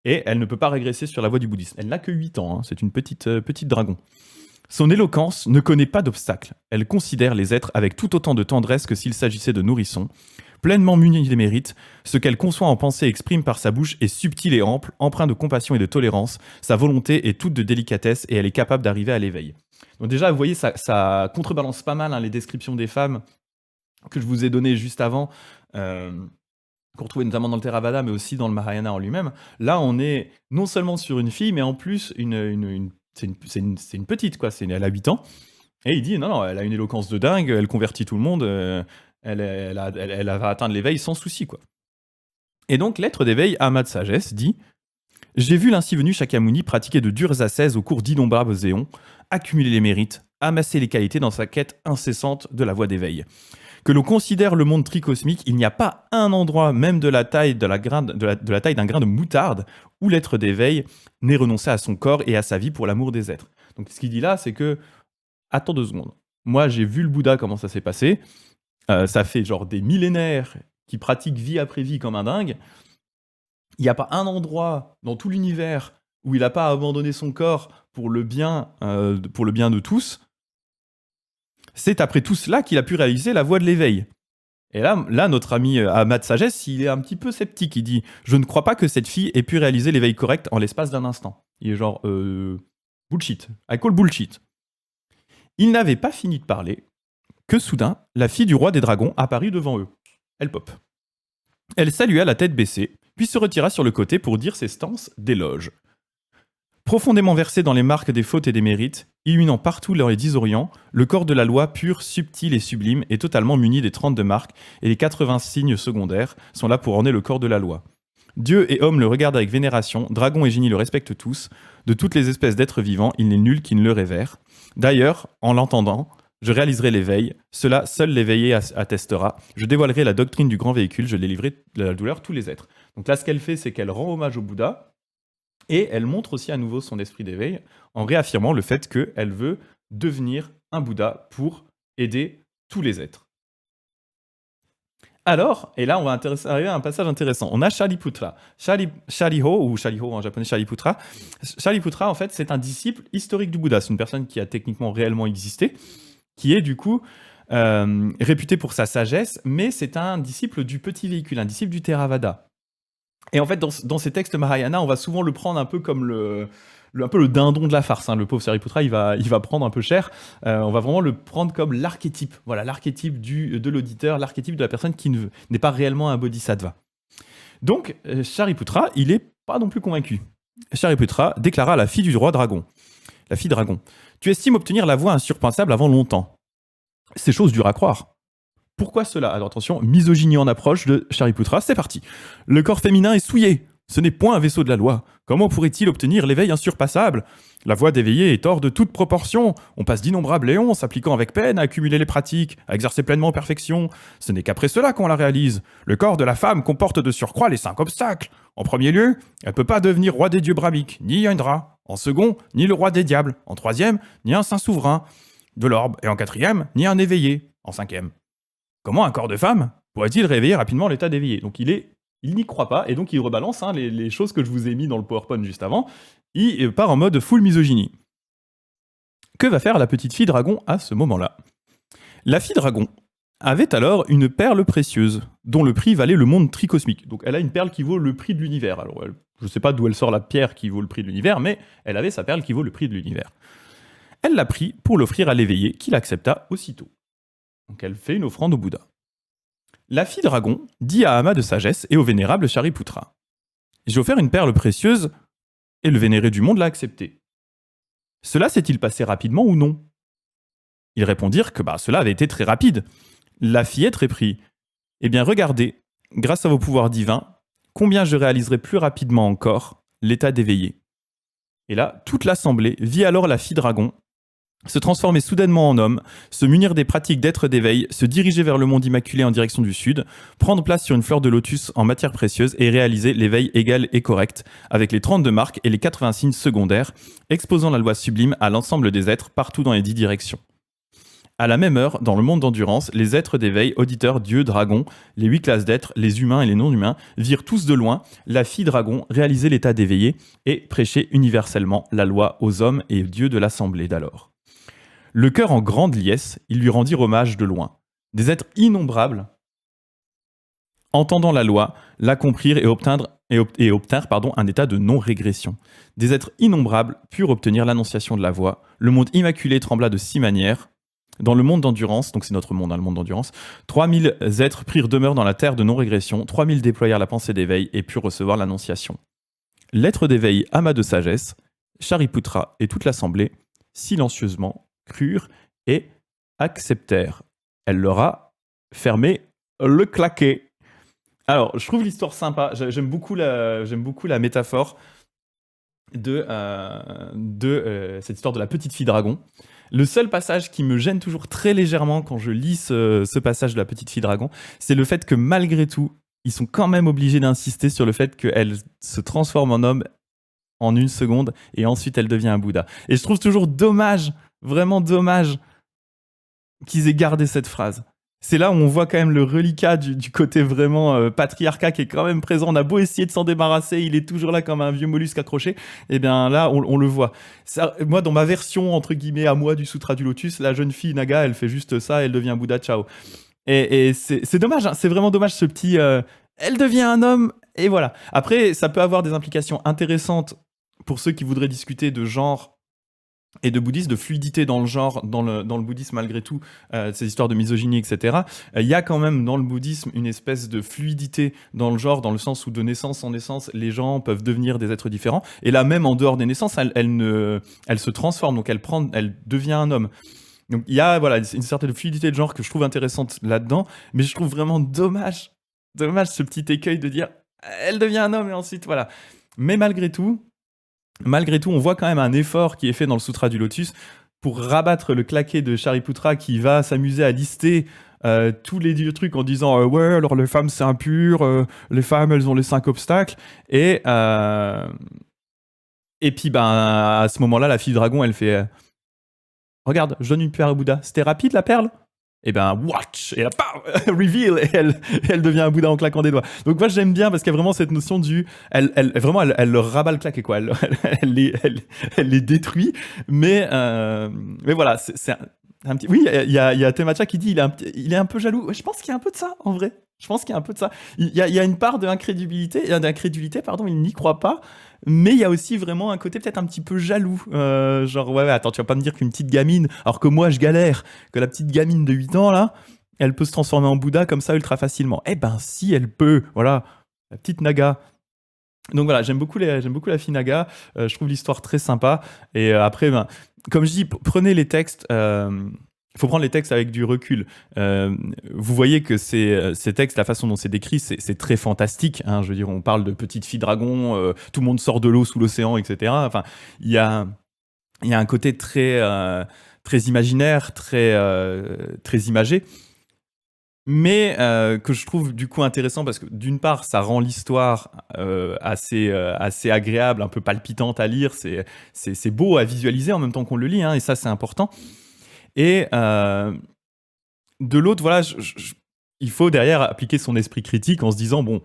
Et elle ne peut pas régresser sur la voie du bouddhisme. Elle n'a que 8 ans, c'est une petite dragon. Son éloquence ne connaît pas d'obstacle. Elle considère les êtres avec tout autant de tendresse que s'il s'agissait de nourrissons. Pleinement munie des mérites, ce qu'elle conçoit en pensée et exprime par sa bouche est subtil et ample, empreint de compassion et de tolérance. Sa volonté est toute de délicatesse et elle est capable d'arriver à l'éveil. Donc déjà, vous voyez, ça contrebalance pas mal les descriptions des femmes que je vous ai données juste avant, qu'on retrouvait notamment dans le Theravada, mais aussi dans le Mahayana en lui-même. Là, on est non seulement sur une fille, mais en plus c'est une petite, quoi. Elle a 8 ans. Et il dit, non, elle a une éloquence de dingue, elle convertit tout le monde, elle va atteindre l'éveil sans souci, quoi. Et donc, l'être d'éveil, Ama de sagesse, dit: j'ai vu l'ainsi venu Shakyamuni pratiquer de dures ascèses au cours d'innombrables éons, accumuler les mérites, amasser les qualités dans sa quête incessante de la voie d'éveil. Que l'on considère le monde tricosmique, il n'y a pas un endroit, même de la taille de la taille d'un grain de moutarde, où l'être d'éveil n'ait renoncé à son corps et à sa vie pour l'amour des êtres. Donc ce qu'il dit là, c'est que, attends 2 secondes, moi j'ai vu le Bouddha, comment ça s'est passé, ça fait genre des millénaires qu'il pratique vie après vie comme un dingue. Il n'y a pas un endroit dans tout l'univers où il n'a pas abandonné son corps pour le bien de tous, c'est après tout cela qu'il a pu réaliser la voie de l'éveil. Et là, notre ami Ahmad Sagesse, il est un petit peu sceptique. Il dit « Je ne crois pas que cette fille ait pu réaliser l'éveil correct en l'espace d'un instant. » Il est genre « Bullshit. I call bullshit. » Il n'avait pas fini de parler que soudain, la fille du roi des dragons apparut devant eux. Elle pop. Elle salua la tête baissée, puis se retira sur le côté pour dire ses stances d'éloge. Profondément versé dans les marques des fautes et des mérites, illuminant partout dans les 10 orients, le corps de la loi pur, subtil et sublime est totalement muni des 32 marques et les 80 signes secondaires sont là pour orner le corps de la loi. Dieu et homme le regardent avec vénération, dragons et génies le respectent tous, de toutes les espèces d'êtres vivants, il n'est nul qui ne le révère. D'ailleurs, en l'entendant, je réaliserai l'éveil, cela seul l'éveillé attestera, je dévoilerai la doctrine du grand véhicule, je délivrerai de la douleur tous les êtres. Donc là, ce qu'elle fait, c'est qu'elle rend hommage au Bouddha, et elle montre aussi à nouveau son esprit d'éveil en réaffirmant le fait qu'elle veut devenir un Bouddha pour aider tous les êtres. Alors, et là on va arriver à un passage intéressant, on a Shariputra. Shariho, ou Shariho en japonais, Shariputra. Shariputra, en fait, c'est un disciple historique du Bouddha. C'est une personne qui a techniquement réellement existé, qui est du coup réputé pour sa sagesse, mais c'est un disciple du petit véhicule, un disciple du Theravada. Et en fait, dans ces textes Mahayana, on va souvent le prendre un peu comme un peu le dindon de la farce. Hein. Le pauvre Shariputra, il va prendre un peu cher. On va vraiment le prendre comme l'archétype. Voilà, l'archétype de l'auditeur, l'archétype de la personne qui n'est pas réellement un bodhisattva. Donc, Shariputra, il n'est pas non plus convaincu. Shariputra déclara à la fille du roi dragon. La fille dragon. Tu estimes obtenir la voie insurpassable avant longtemps. C'est chose dure à croire. Pourquoi cela? Alors attention, misogynie en approche de Shariputra, c'est parti. Le corps féminin est souillé. Ce n'est point un vaisseau de la loi. Comment pourrait-il obtenir l'éveil insurpassable? La voie d'éveillé est hors de toute proportion. On passe d'innombrables éons, s'appliquant avec peine à accumuler les pratiques, à exercer pleinement en perfection. Ce n'est qu'après cela qu'on la réalise. Le corps de la femme comporte de surcroît les 5 obstacles. En premier lieu, elle ne peut pas devenir roi des dieux brahmiques, ni Indra. En second, ni le roi des diables. En troisième, ni un saint souverain de l'orbe. Et en quatrième, ni un éveillé. En cinquième. Comment un corps de femme pourrait-il réveiller rapidement l'état d'éveillé? Donc il n'y croit pas, et donc il rebalance les choses que je vous ai mis dans le PowerPoint juste avant. Il part en mode full misogynie. Que va faire la petite fille dragon à ce moment-là? La fille dragon avait alors une perle précieuse, dont le prix valait le monde tricosmique. Donc elle a une perle qui vaut le prix de l'univers. Alors je ne sais pas d'où elle sort la pierre qui vaut le prix de l'univers, mais elle avait sa perle qui vaut le prix de l'univers. Elle l'a pris pour l'offrir à l'éveillé, qui l'accepta aussitôt. Donc elle fait une offrande au Bouddha. La fille dragon dit à Ama de sagesse et au vénérable Shariputra. J'ai offert une perle précieuse et le vénéré du monde l'a acceptée. Cela s'est-il passé rapidement ou non? Ils répondirent que cela avait été très rapide. La fillette réprit. Eh bien regardez, grâce à vos pouvoirs divins, combien je réaliserai plus rapidement encore l'état d'éveillé. Et là, toute l'assemblée vit alors la fille dragon se transformer soudainement en homme, se munir des pratiques d'être d'éveil, se diriger vers le monde immaculé en direction du sud, prendre place sur une fleur de lotus en matière précieuse et réaliser l'éveil égal et correct, avec les 32 marques et les 80 signes secondaires, exposant la loi sublime à l'ensemble des êtres partout dans les 10 directions. À la même heure, dans le monde d'endurance, les êtres d'éveil, auditeurs, dieux, dragons, les 8 classes d'êtres, les humains et les non-humains, virent tous de loin la fille dragon réaliser l'état d'éveillé et prêcher universellement la loi aux hommes et aux dieux de l'assemblée d'alors. Le cœur en grande liesse, ils lui rendirent hommage de loin. Des êtres innombrables, entendant la loi, la comprirent et obtinrent un état de non-régression. Des êtres innombrables purent obtenir l'annonciation de la voie. Le monde immaculé trembla de 6 manières. Dans le monde d'endurance, donc c'est notre monde, le monde d'endurance, 3000 êtres prirent demeure dans la terre de non-régression, 3000 déployèrent la pensée d'éveil et purent recevoir l'annonciation. L'être d'éveil ama de sagesse, Shariputra et toute l'assemblée, silencieusement, crurent et acceptèrent. Elle leur a fermé le claquet. Alors, je trouve l'histoire sympa. J'aime beaucoup la métaphore de cette histoire de la petite fille dragon. Le seul passage qui me gêne toujours très légèrement quand je lis ce passage de la petite fille dragon, c'est le fait que malgré tout, ils sont quand même obligés d'insister sur le fait qu'elle se transforme en homme en 1 seconde et ensuite elle devient un Bouddha. Et je trouve toujours dommage, vraiment dommage, qu'ils aient gardé cette phrase. C'est là où on voit quand même le reliquat du côté vraiment patriarcat qui est quand même présent. On a beau essayer de s'en débarrasser, il est toujours là comme un vieux mollusque accroché. Et bien là, on le voit. Ça, moi, dans ma version, entre guillemets, à moi du Sutra du Lotus, la jeune fille Naga, elle fait juste ça, elle devient Bouddha, ciao. Et c'est dommage, hein, c'est vraiment dommage ce petit... elle devient un homme, et voilà. Après, ça peut avoir des implications intéressantes pour ceux qui voudraient discuter de genre et de bouddhisme, de fluidité dans le genre, dans le bouddhisme malgré tout, ces histoires de misogynie, etc. Il y a quand même dans le bouddhisme une espèce de fluidité dans le genre, dans le sens où de naissance en naissance, les gens peuvent devenir des êtres différents. Et là, même en dehors des naissances, elle se transforme, donc elle devient un homme. Donc il y a voilà, une certaine fluidité de genre que je trouve intéressante là-dedans, mais je trouve vraiment dommage ce petit écueil de dire elle devient un homme et ensuite voilà. Mais malgré tout, on voit quand même un effort qui est fait dans le Sutra du Lotus pour rabattre le claquet de Shariputra qui va s'amuser à lister tous les trucs en disant ouais, alors les femmes c'est impur, les femmes elles ont les 5 obstacles. Et puis ben, à ce moment-là, la fille dragon elle fait regarde, je donne une perle au Bouddha. C'était rapide la perle? Et ben watch et là reveal et elle devient un Bouddha en claquant des doigts. Donc moi j'aime bien parce qu'il y a vraiment cette notion du elle leur rabat le claquet quoi. Elle les détruit mais voilà c'est un petit oui il y a Temacha qui dit il est un peu jaloux. Ouais, je pense qu'il y a un peu de ça en vrai. Je pense qu'il y a un peu de ça. Il y a une part d'incrédulité pardon, il n'y croit pas. Mais il y a aussi vraiment un côté peut-être un petit peu jaloux. Genre, ouais, attends, tu vas pas me dire qu'une petite gamine, alors que moi je galère, que la petite gamine de 8 ans, là, elle peut se transformer en Bouddha comme ça ultra facilement. Eh ben, si elle peut, voilà, la petite Naga. Donc voilà, j'aime beaucoup la fille Naga, je trouve l'histoire très sympa. Et après, ben, comme je dis, prenez les textes. Il faut prendre les textes avec du recul. Vous voyez que ces textes, la façon dont c'est décrit, c'est très fantastique. Hein. Je veux dire, on parle de petites filles dragons, tout le monde sort de l'eau sous l'océan, etc. Enfin, il y a un côté très imaginaire, très imagé, mais que je trouve du coup intéressant parce que d'une part, ça rend l'histoire assez agréable, un peu palpitante à lire. C'est beau à visualiser en même temps qu'on le lit, hein, et ça, c'est important. Et de l'autre, voilà, il faut derrière appliquer son esprit critique en se disant, bon,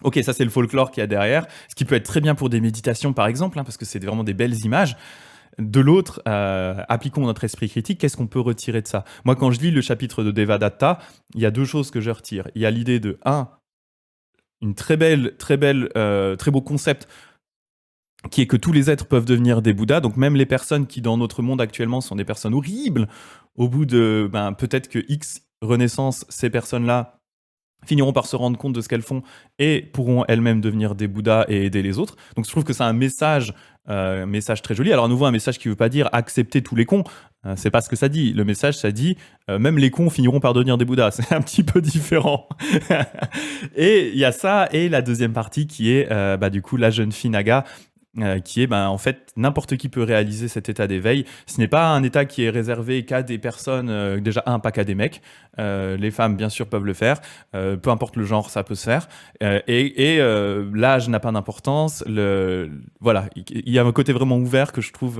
ok, ça c'est le folklore qu'il y a derrière, ce qui peut être très bien pour des méditations par exemple, hein, parce que c'est vraiment des belles images. De l'autre, appliquons notre esprit critique, qu'est-ce qu'on peut retirer de ça? Moi, quand je lis le chapitre de Devadatta, il y a deux choses que je retire. Il y a l'idée de, une très beau concept qui est que tous les êtres peuvent devenir des Bouddhas, donc même les personnes qui dans notre monde actuellement sont des personnes horribles, au bout de peut-être que X renaissance, ces personnes-là finiront par se rendre compte de ce qu'elles font et pourront elles-mêmes devenir des Bouddhas et aider les autres. Donc je trouve que c'est un message très joli. Alors à nouveau, un message qui ne veut pas dire accepter tous les cons. C'est pas ce que ça dit. Le message, ça dit même les cons finiront par devenir des Bouddhas. C'est un petit peu différent. Et il y a ça, et la deuxième partie qui est du coup la jeune fille Naga, qui est en fait n'importe qui peut réaliser cet état d'éveil. Ce n'est pas un état qui est réservé qu'à des personnes, déjà pas qu'à des mecs. Les femmes bien sûr peuvent le faire, peu importe le genre, ça peut se faire. L'âge n'a pas d'importance. Voilà, il y a un côté vraiment ouvert que je trouve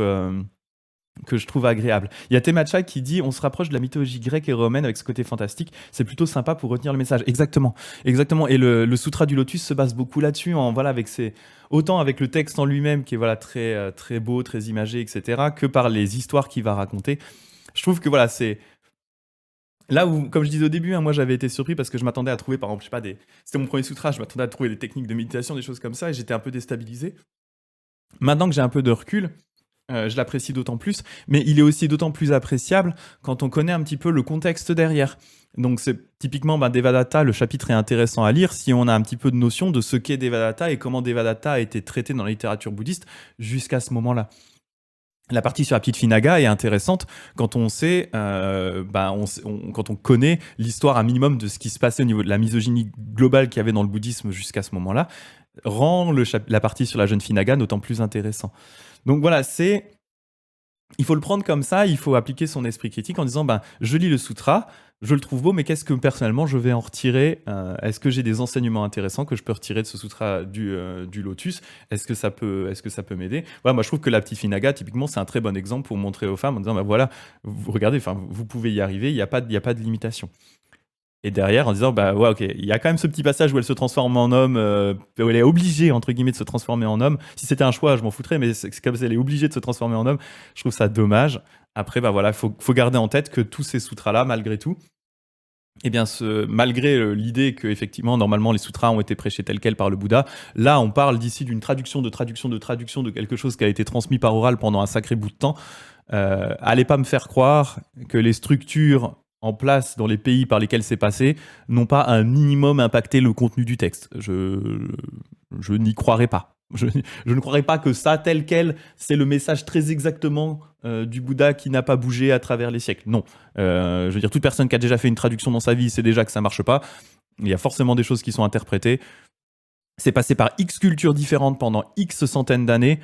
agréable. Il y a Temacha qui dit on se rapproche de la mythologie grecque et romaine avec ce côté fantastique, c'est plutôt sympa pour retenir le message. Exactement. Et le Sutra du Lotus se base beaucoup là-dessus, autant avec le texte en lui-même qui est voilà très très beau, très imagé, etc., que par les histoires qu'il va raconter. Je trouve que voilà, c'est là où, comme je disais au début, hein, moi j'avais été surpris parce que je m'attendais à trouver, par exemple, je sais pas, c'était mon premier sutra, je m'attendais à trouver des techniques de méditation, des choses comme ça, et j'étais un peu déstabilisé. Maintenant que j'ai un peu de recul, je l'apprécie d'autant plus, mais il est aussi d'autant plus appréciable quand on connaît un petit peu le contexte derrière. Donc c'est typiquement Devadatta, le chapitre est intéressant à lire si on a un petit peu de notion de ce qu'est Devadatta et comment Devadatta a été traité dans la littérature bouddhiste jusqu'à ce moment-là. La partie sur la petite fille Naga est intéressante quand on sait, quand on connaît l'histoire un minimum de ce qui se passait au niveau de la misogynie globale qu'il y avait dans le bouddhisme jusqu'à ce moment-là, rend la partie sur la jeune fille Naga d'autant plus intéressant. Donc voilà, c'est il faut le prendre comme ça, il faut appliquer son esprit critique en disant ben, je lis le sutra, je le trouve beau, mais qu'est-ce que personnellement je vais en retirer Est-ce que j'ai des enseignements intéressants que je peux retirer de ce sutra du lotus est-ce que ça peut m'aider Voilà, moi je trouve que la petite finaga, typiquement, c'est un très bon exemple pour montrer aux femmes en disant ben voilà, vous regardez, vous pouvez y arriver, il n'y a pas de limitation. Et derrière, en disant, bah ouais, ok, il y a quand même ce petit passage où elle se transforme en homme, où elle est obligée, entre guillemets, de se transformer en homme. Si c'était un choix, je m'en foutrais, mais c'est comme si elle est obligée de se transformer en homme. Je trouve ça dommage. Après, bah voilà, faut garder en tête que tous ces sutras-là, malgré tout, eh bien, malgré l'idée que effectivement, normalement, les sutras ont été prêchés tels quels par le Bouddha, là, on parle d'ici d'une traduction de quelque chose qui a été transmis par oral pendant un sacré bout de temps. Allez pas me faire croire que les structures en place dans les pays par lesquels c'est passé n'ont pas un minimum impacté le contenu du texte. Je n'y croirais pas. Je ne croirais pas que ça, tel quel, c'est le message très exactement du Bouddha qui n'a pas bougé à travers les siècles. Non. Je veux dire, toute personne qui a déjà fait une traduction dans sa vie sait déjà que ça marche pas. Il y a forcément des choses qui sont interprétées. C'est passé par X cultures différentes pendant X centaines d'années.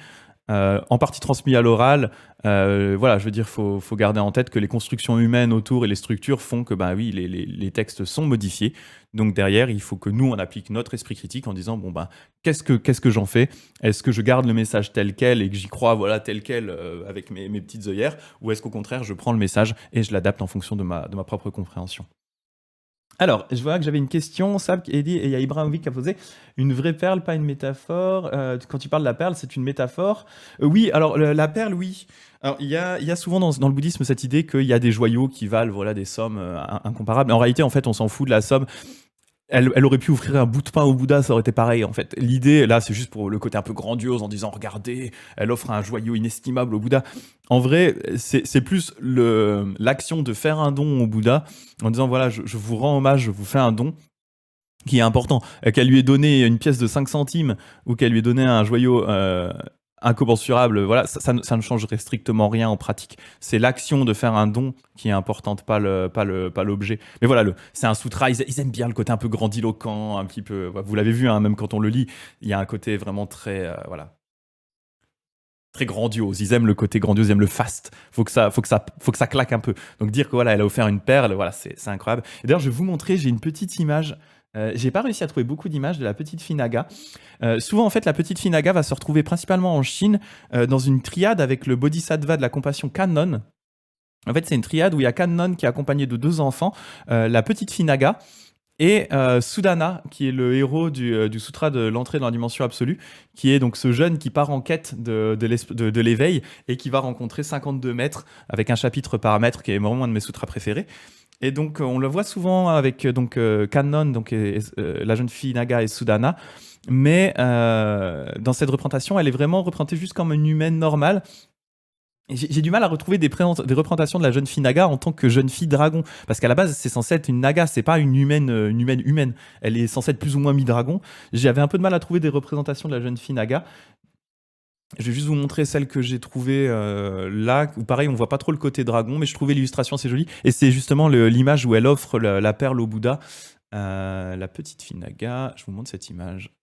En partie transmis à l'oral. Voilà, je veux dire, faut garder en tête que les constructions humaines autour et les structures font que, bah oui, les textes sont modifiés. Donc derrière, il faut que nous, on applique notre esprit critique en disant, bon, bah, qu'est-ce que j'en fais? Est-ce que je garde le message tel quel et que j'y crois, voilà, tel quel, avec mes petites œillères? Ou est-ce qu'au contraire, je prends le message et je l'adapte en fonction de ma propre compréhension? Alors, je vois que j'avais une question, Sab, qui a dit, et il y a Ibrahimovic qui a posé, une vraie perle, pas une métaphore. Quand tu parles de la perle, c'est une métaphore. Oui, alors la perle, oui. Alors, il y a souvent dans le bouddhisme cette idée qu'il y a des joyaux qui valent voilà, des sommes incomparables. En réalité, en fait, on s'en fout de la somme. Elle aurait pu offrir un bout de pain au Bouddha, ça aurait été pareil en fait. L'idée, là, c'est juste pour le côté un peu grandiose en disant regardez, elle offre un joyau inestimable au Bouddha. En vrai, c'est plus l'action de faire un don au Bouddha en disant voilà, je vous rends hommage, je vous fais un don qui est important. Qu'elle lui ait donné une pièce de 5 centimes ou qu'elle lui ait donné un joyau incommensurable, voilà, ça ne changerait strictement rien en pratique. C'est l'action de faire un don qui est importante, pas l'objet. Mais voilà, c'est un sutra, ils aiment bien le côté un peu grandiloquent, un petit peu, vous l'avez vu, hein, même quand on le lit, il y a un côté vraiment très, voilà, très grandiose. Ils aiment le côté grandiose, ils aiment le faste. Faut que ça claque un peu. Donc dire que voilà, elle a offert une perle, voilà, c'est incroyable. Et d'ailleurs, je vais vous montrer, j'ai une petite image. J'ai pas réussi à trouver beaucoup d'images de la petite fille Naga. Souvent, en fait, la petite fille Naga va se retrouver principalement en Chine dans une triade avec le bodhisattva de la compassion Kannon. En fait, c'est une triade où il y a Kannon qui est accompagné de 2 enfants, la petite fille Naga et Sudana, qui est le héros du sutra de l'entrée dans la dimension absolue, qui est donc ce jeune qui part en quête de l'éveil et qui va rencontrer 52 maîtres avec un chapitre par maître, qui est vraiment un de mes sutras préférés. Et donc, on le voit souvent avec Kannon, la jeune fille Naga et Sudana. Mais dans cette représentation, elle est vraiment représentée juste comme une humaine normale. Et j'ai du mal à retrouver des représentations de la jeune fille Naga en tant que jeune fille dragon. Parce qu'à la base, c'est censé être une Naga, c'est pas une humaine. Elle est censée être plus ou moins mi-dragon. J'avais un peu de mal à trouver des représentations de la jeune fille Naga. Je vais juste vous montrer celle que j'ai trouvée là, où pareil, on voit pas trop le côté dragon, mais je trouvais l'illustration assez jolie. Et c'est justement l'image où elle offre la perle au Bouddha. La petite fille Naga, je vous montre cette image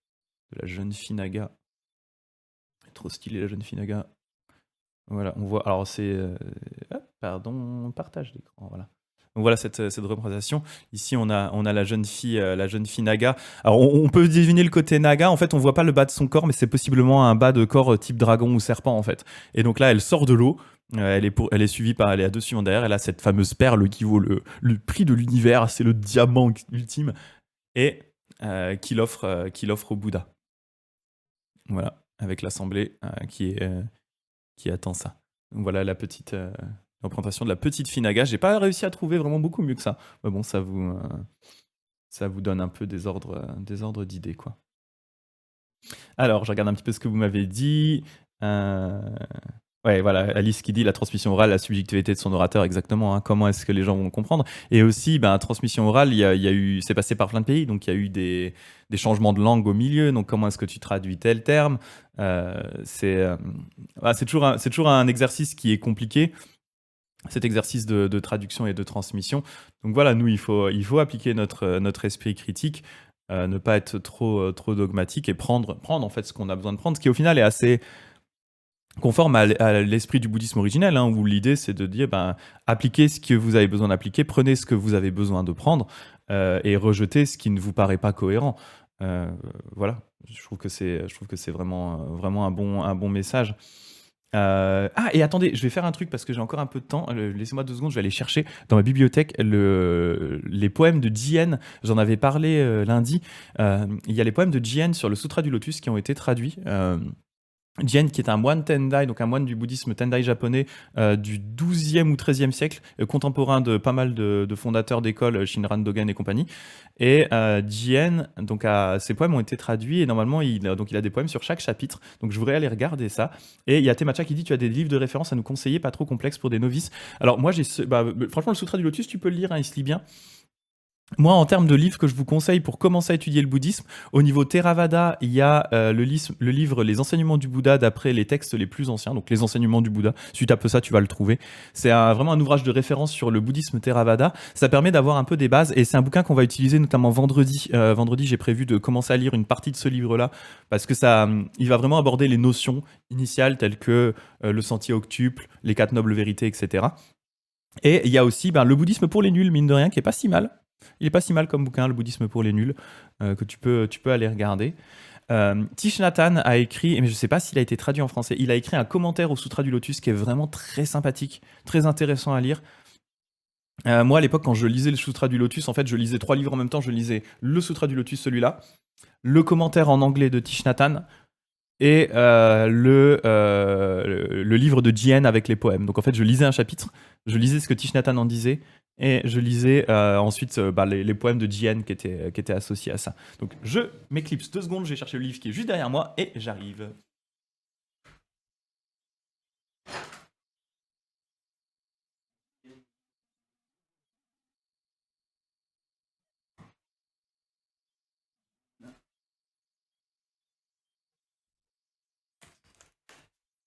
de la jeune fille Naga. Trop stylée la jeune fille Naga. Voilà, on voit. Alors c'est. Partage d'écran, voilà. Donc voilà cette représentation. Ici, on a la jeune fille Naga. Alors, on peut deviner le côté Naga. En fait, on voit pas le bas de son corps, mais c'est possiblement un bas de corps type dragon ou serpent, en fait. Et donc là, elle sort de l'eau. Elle est suivie par. Elle est à 2 suivants derrière. Elle a cette fameuse perle qui vaut le prix de l'univers. C'est le diamant ultime. Et qu'il offre au Bouddha. Voilà, avec l'assemblée qui attend ça. Donc voilà la petite représentation de la petite fille Naga. J'ai pas réussi à trouver vraiment beaucoup mieux que ça. Mais bon, ça vous donne un peu des ordres d'idées, quoi. Alors, je regarde un petit peu ce que vous m'avez dit. Ouais, voilà, Alice qui dit la transmission orale, la subjectivité de son orateur, exactement. Hein, comment est-ce que les gens vont comprendre? Et aussi, transmission orale, c'est passé par plein de pays, donc il y a eu des changements de langue au milieu. Donc, comment est-ce que tu traduis tel terme? C'est toujours un exercice qui est compliqué, cet exercice de traduction et de transmission. Donc voilà, nous, il faut appliquer notre esprit critique, ne pas être trop dogmatique et prendre en fait ce qu'on a besoin de prendre, ce qui au final est assez conforme à l'esprit du bouddhisme originel, hein, où l'idée c'est de dire appliquez ce que vous avez besoin d'appliquer, prenez ce que vous avez besoin de prendre et rejetez ce qui ne vous paraît pas cohérent. Euh, voilà, je trouve que c'est vraiment un bon message. Et attendez, je vais faire un truc parce que j'ai encore un peu de temps. Laissez-moi 2 secondes, je vais aller chercher dans ma bibliothèque les poèmes de Jien. J'en avais parlé lundi. Il y a les poèmes de Jien sur le Sutra du Lotus qui ont été traduits. Jien, qui est un moine Tendai, donc un moine du bouddhisme Tendai japonais du 12e ou 13e siècle, contemporain de pas mal de fondateurs d'écoles, Shinran Dogen et compagnie. Et Jien, donc ses poèmes ont été traduits et normalement il a des poèmes sur chaque chapitre. Donc je voudrais aller regarder ça. Et il y a Temacha qui dit tu as des livres de référence à nous conseiller, pas trop complexes pour des novices. Alors moi franchement le Sutra du Lotus tu peux le lire, hein, il se lit bien. Moi, en termes de livres que je vous conseille pour commencer à étudier le bouddhisme, au niveau Theravada, il y a le livre Les enseignements du Bouddha d'après les textes les plus anciens, donc les enseignements du Bouddha. Si tu tapes ça, tu vas le trouver. C'est vraiment un ouvrage de référence sur le bouddhisme Theravada. Ça permet d'avoir un peu des bases et c'est un bouquin qu'on va utiliser notamment vendredi. Vendredi, j'ai prévu de commencer à lire une partie de ce livre-là parce que il va vraiment aborder les notions initiales telles que le sentier octuple, les 4 nobles vérités, etc. Et il y a aussi le bouddhisme pour les nuls, mine de rien, qui est pas si mal. Il est pas si mal comme bouquin, le bouddhisme pour les nuls, que tu peux aller regarder. Thich Nhat Hanh a écrit, mais je ne sais pas s'il a été traduit en français, il a écrit un commentaire au Sutra du Lotus qui est vraiment très sympathique, très intéressant à lire. Moi, à l'époque, quand je lisais le Sutra du Lotus, en fait, je lisais 3 livres en même temps. Je lisais le Sutra du Lotus, celui-là, le commentaire en anglais de Thich Nhat Hanh, et le livre de Jien avec les poèmes. Donc en fait, je lisais un chapitre, je lisais ce que Thich Nhat Hanh en disait, et je lisais ensuite les poèmes de Jien qui étaient associés à ça. Donc je m'éclipse 2 secondes, je vais chercher le livre qui est juste derrière moi, et j'arrive.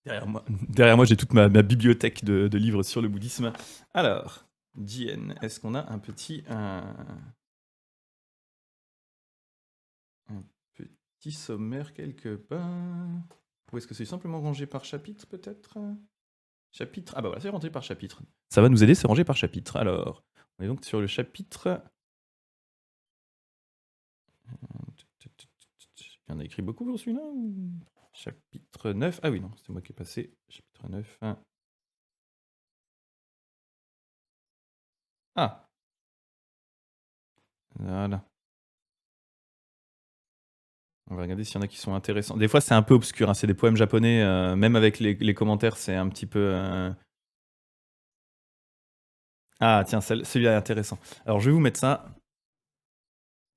Derrière moi j'ai toute ma bibliothèque de livres sur le bouddhisme. Alors, Jien, est-ce qu'on a un petit sommaire quelque part? Ou est-ce que c'est simplement rangé par chapitre, peut-être? Chapitre. Ah bah voilà, c'est rangé par chapitre. Ça va nous aider, c'est rangé par chapitre. Alors, on est donc sur le chapitre. Il y en a écrit beaucoup pour celui-là Chapitre 9. Ah oui, non, c'est moi qui ai passé. Chapitre 9. Ah, voilà. On va regarder s'il y en a qui sont intéressants. Des fois, c'est un peu obscur, hein, c'est des poèmes japonais, même avec les commentaires, c'est un petit peu. Ah, tiens, celui-là est intéressant. Alors, je vais vous mettre ça.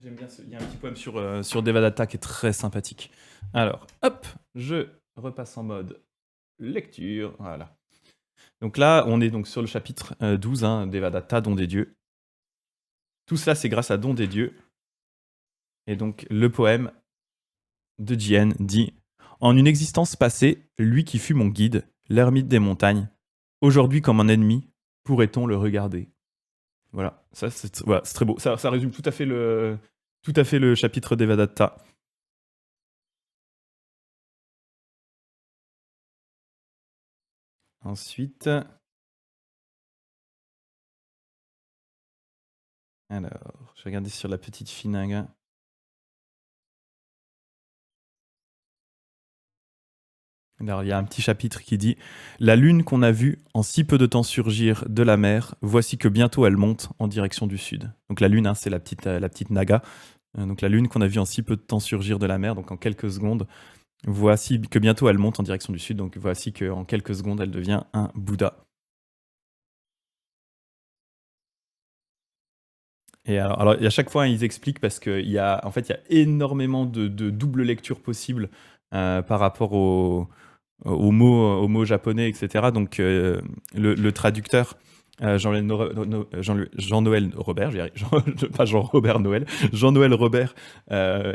J'aime bien il y a un petit poème sur Devadatta qui est très sympathique. Alors, hop, je repasse en mode lecture. Voilà. Donc là, on est donc sur le chapitre 12, hein, Devadatta, don des dieux. Tout cela, c'est grâce à don des dieux. Et donc, le poème de Jien dit En une existence passée, lui qui fut mon guide, l'ermite des montagnes, aujourd'hui comme un ennemi, pourrait-on le regarder? Voilà, ça c'est très beau. Ça résume tout à fait le chapitre Devadatta. Ensuite, alors, je vais regarder sur la petite finague. Alors, il y a un petit chapitre qui dit La lune qu'on a vue en si peu de temps surgir de la mer, voici que bientôt elle monte en direction du sud. Donc la lune, hein, c'est la petite naga. Donc la lune qu'on a vue en si peu de temps surgir de la mer, donc en quelques secondes, voici que bientôt elle monte en direction du sud. Donc voici qu'en quelques secondes elle devient un Bouddha. Et alors, à chaque fois, ils expliquent parce qu'il y a, en fait, il y a énormément de doubles lectures possibles par rapport aux mots japonais, etc. Donc, le traducteur, Jean-Noël Robert, pas Jean-Robert Noël, Jean-Noël Robert,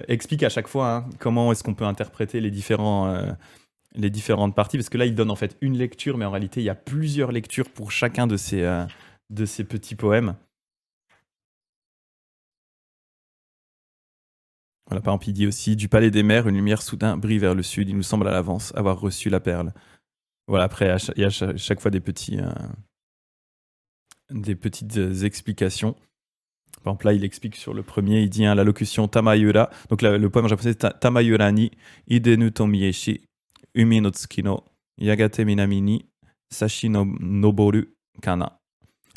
explique à chaque fois hein, comment est-ce qu'on peut interpréter les différentes parties, parce que là, il donne en fait une lecture, mais en réalité, il y a plusieurs lectures pour chacun de ces petits poèmes. Voilà, par exemple, il dit aussi Du palais des mers, une lumière soudain brille vers le sud. Il nous semble à l'avance avoir reçu la perle. Voilà, après, il y a chaque fois des petites explications. Par exemple, là, il explique sur le premier, il dit hein, la locution Tamayura. Donc, le poème japonais, c'est Tamayura ni idenu tomieshi, umi no tsuki no yagate minami ni sashi no noboru kana.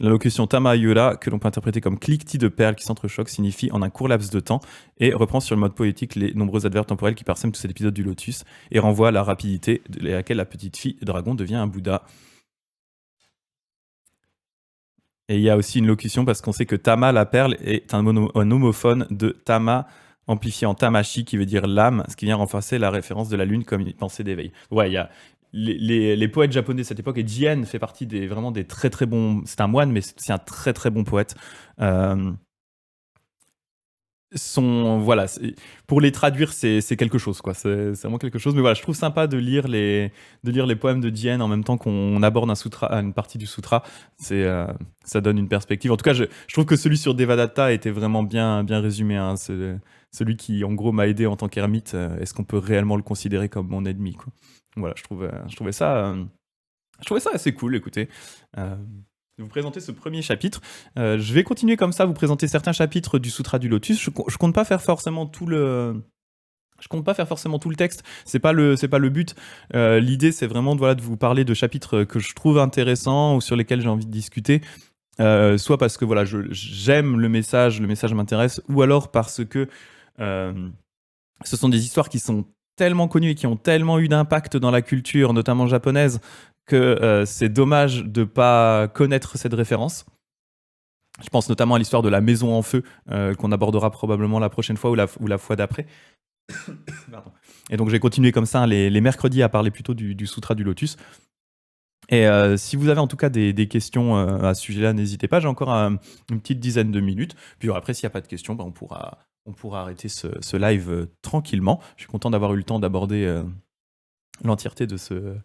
La locution Tamayura, que l'on peut interpréter comme cliquetis de perles qui s'entrechoquent, signifie en un court laps de temps et reprend sur le mode poétique les nombreux adverbes temporels qui parsèment tout cet épisode du lotus et renvoie à la rapidité de laquelle la petite fille dragon devient un Bouddha. Et il y a aussi une locution parce qu'on sait que Tama, la perle, est un homophone de Tama, amplifié en Tamashi, qui veut dire l'âme, ce qui vient renforcer la référence de la lune comme une pensée d'éveil. Ouais, il y a les poètes japonais de cette époque, et Jien fait partie vraiment des très très bons. C'est un moine, mais c'est un très très bon poète. Voilà, pour les traduire, c'est quelque chose, quoi. C'est vraiment quelque chose. Mais voilà, je trouve sympa de lire les poèmes de Jien en même temps qu'on aborde une partie du sutra. Ça donne une perspective. En tout cas, je trouve que celui sur Devadatta était vraiment bien résumé. Hein. Celui qui, en gros, m'a aidé en tant qu'ermite. Est-ce qu'on peut réellement le considérer comme mon ennemi, quoi. Voilà, je trouvais ça assez cool. Écoutez. De vous présenter ce premier chapitre. Je vais continuer comme ça, vous présenter certains chapitres du Sutra du Lotus. Je compte pas faire forcément tout le texte, c'est pas le but. L'idée, c'est vraiment de vous parler de chapitres que je trouve intéressants ou sur lesquels j'ai envie de discuter. Soit parce que voilà, j'aime le message m'intéresse, ou alors parce que ce sont des histoires qui sont tellement connues et qui ont tellement eu d'impact dans la culture, notamment japonaise, que c'est dommage de pas connaître cette référence. Je pense notamment à l'histoire de la maison en feu, qu'on abordera probablement la prochaine fois ou la fois d'après. Pardon. Et donc j'ai continué comme ça les mercredis à parler plutôt du Sutra du Lotus. Et si vous avez en tout cas des questions à ce sujet-là, n'hésitez pas, j'ai encore une petite dizaine de minutes. Puis après, s'il n'y a pas de questions, on pourra arrêter ce live tranquillement. Je suis content d'avoir eu le temps d'aborder l'entièreté de ce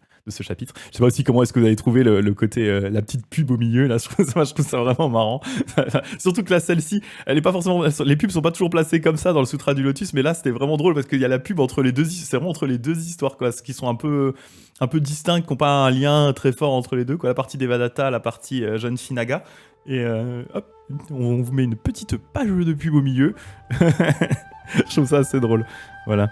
chapitre. Je sais pas aussi comment est-ce que vous avez trouvé le côté la petite pub au milieu là. Je trouve ça vraiment marrant. Surtout que là, celle-ci, elle est pas forcément. Les pubs sont pas toujours placées comme ça dans le Sutra du Lotus, mais là c'était vraiment drôle parce qu'il y a la pub entre les deux. C'est vraiment entre les deux histoires quoi, qui sont un peu distinctes, qui n'ont pas un lien très fort entre les deux quoi. La partie Devadatta, la partie jeune Finaga. Et hop, on vous met une petite page de pub au milieu. Je trouve ça assez drôle. Voilà.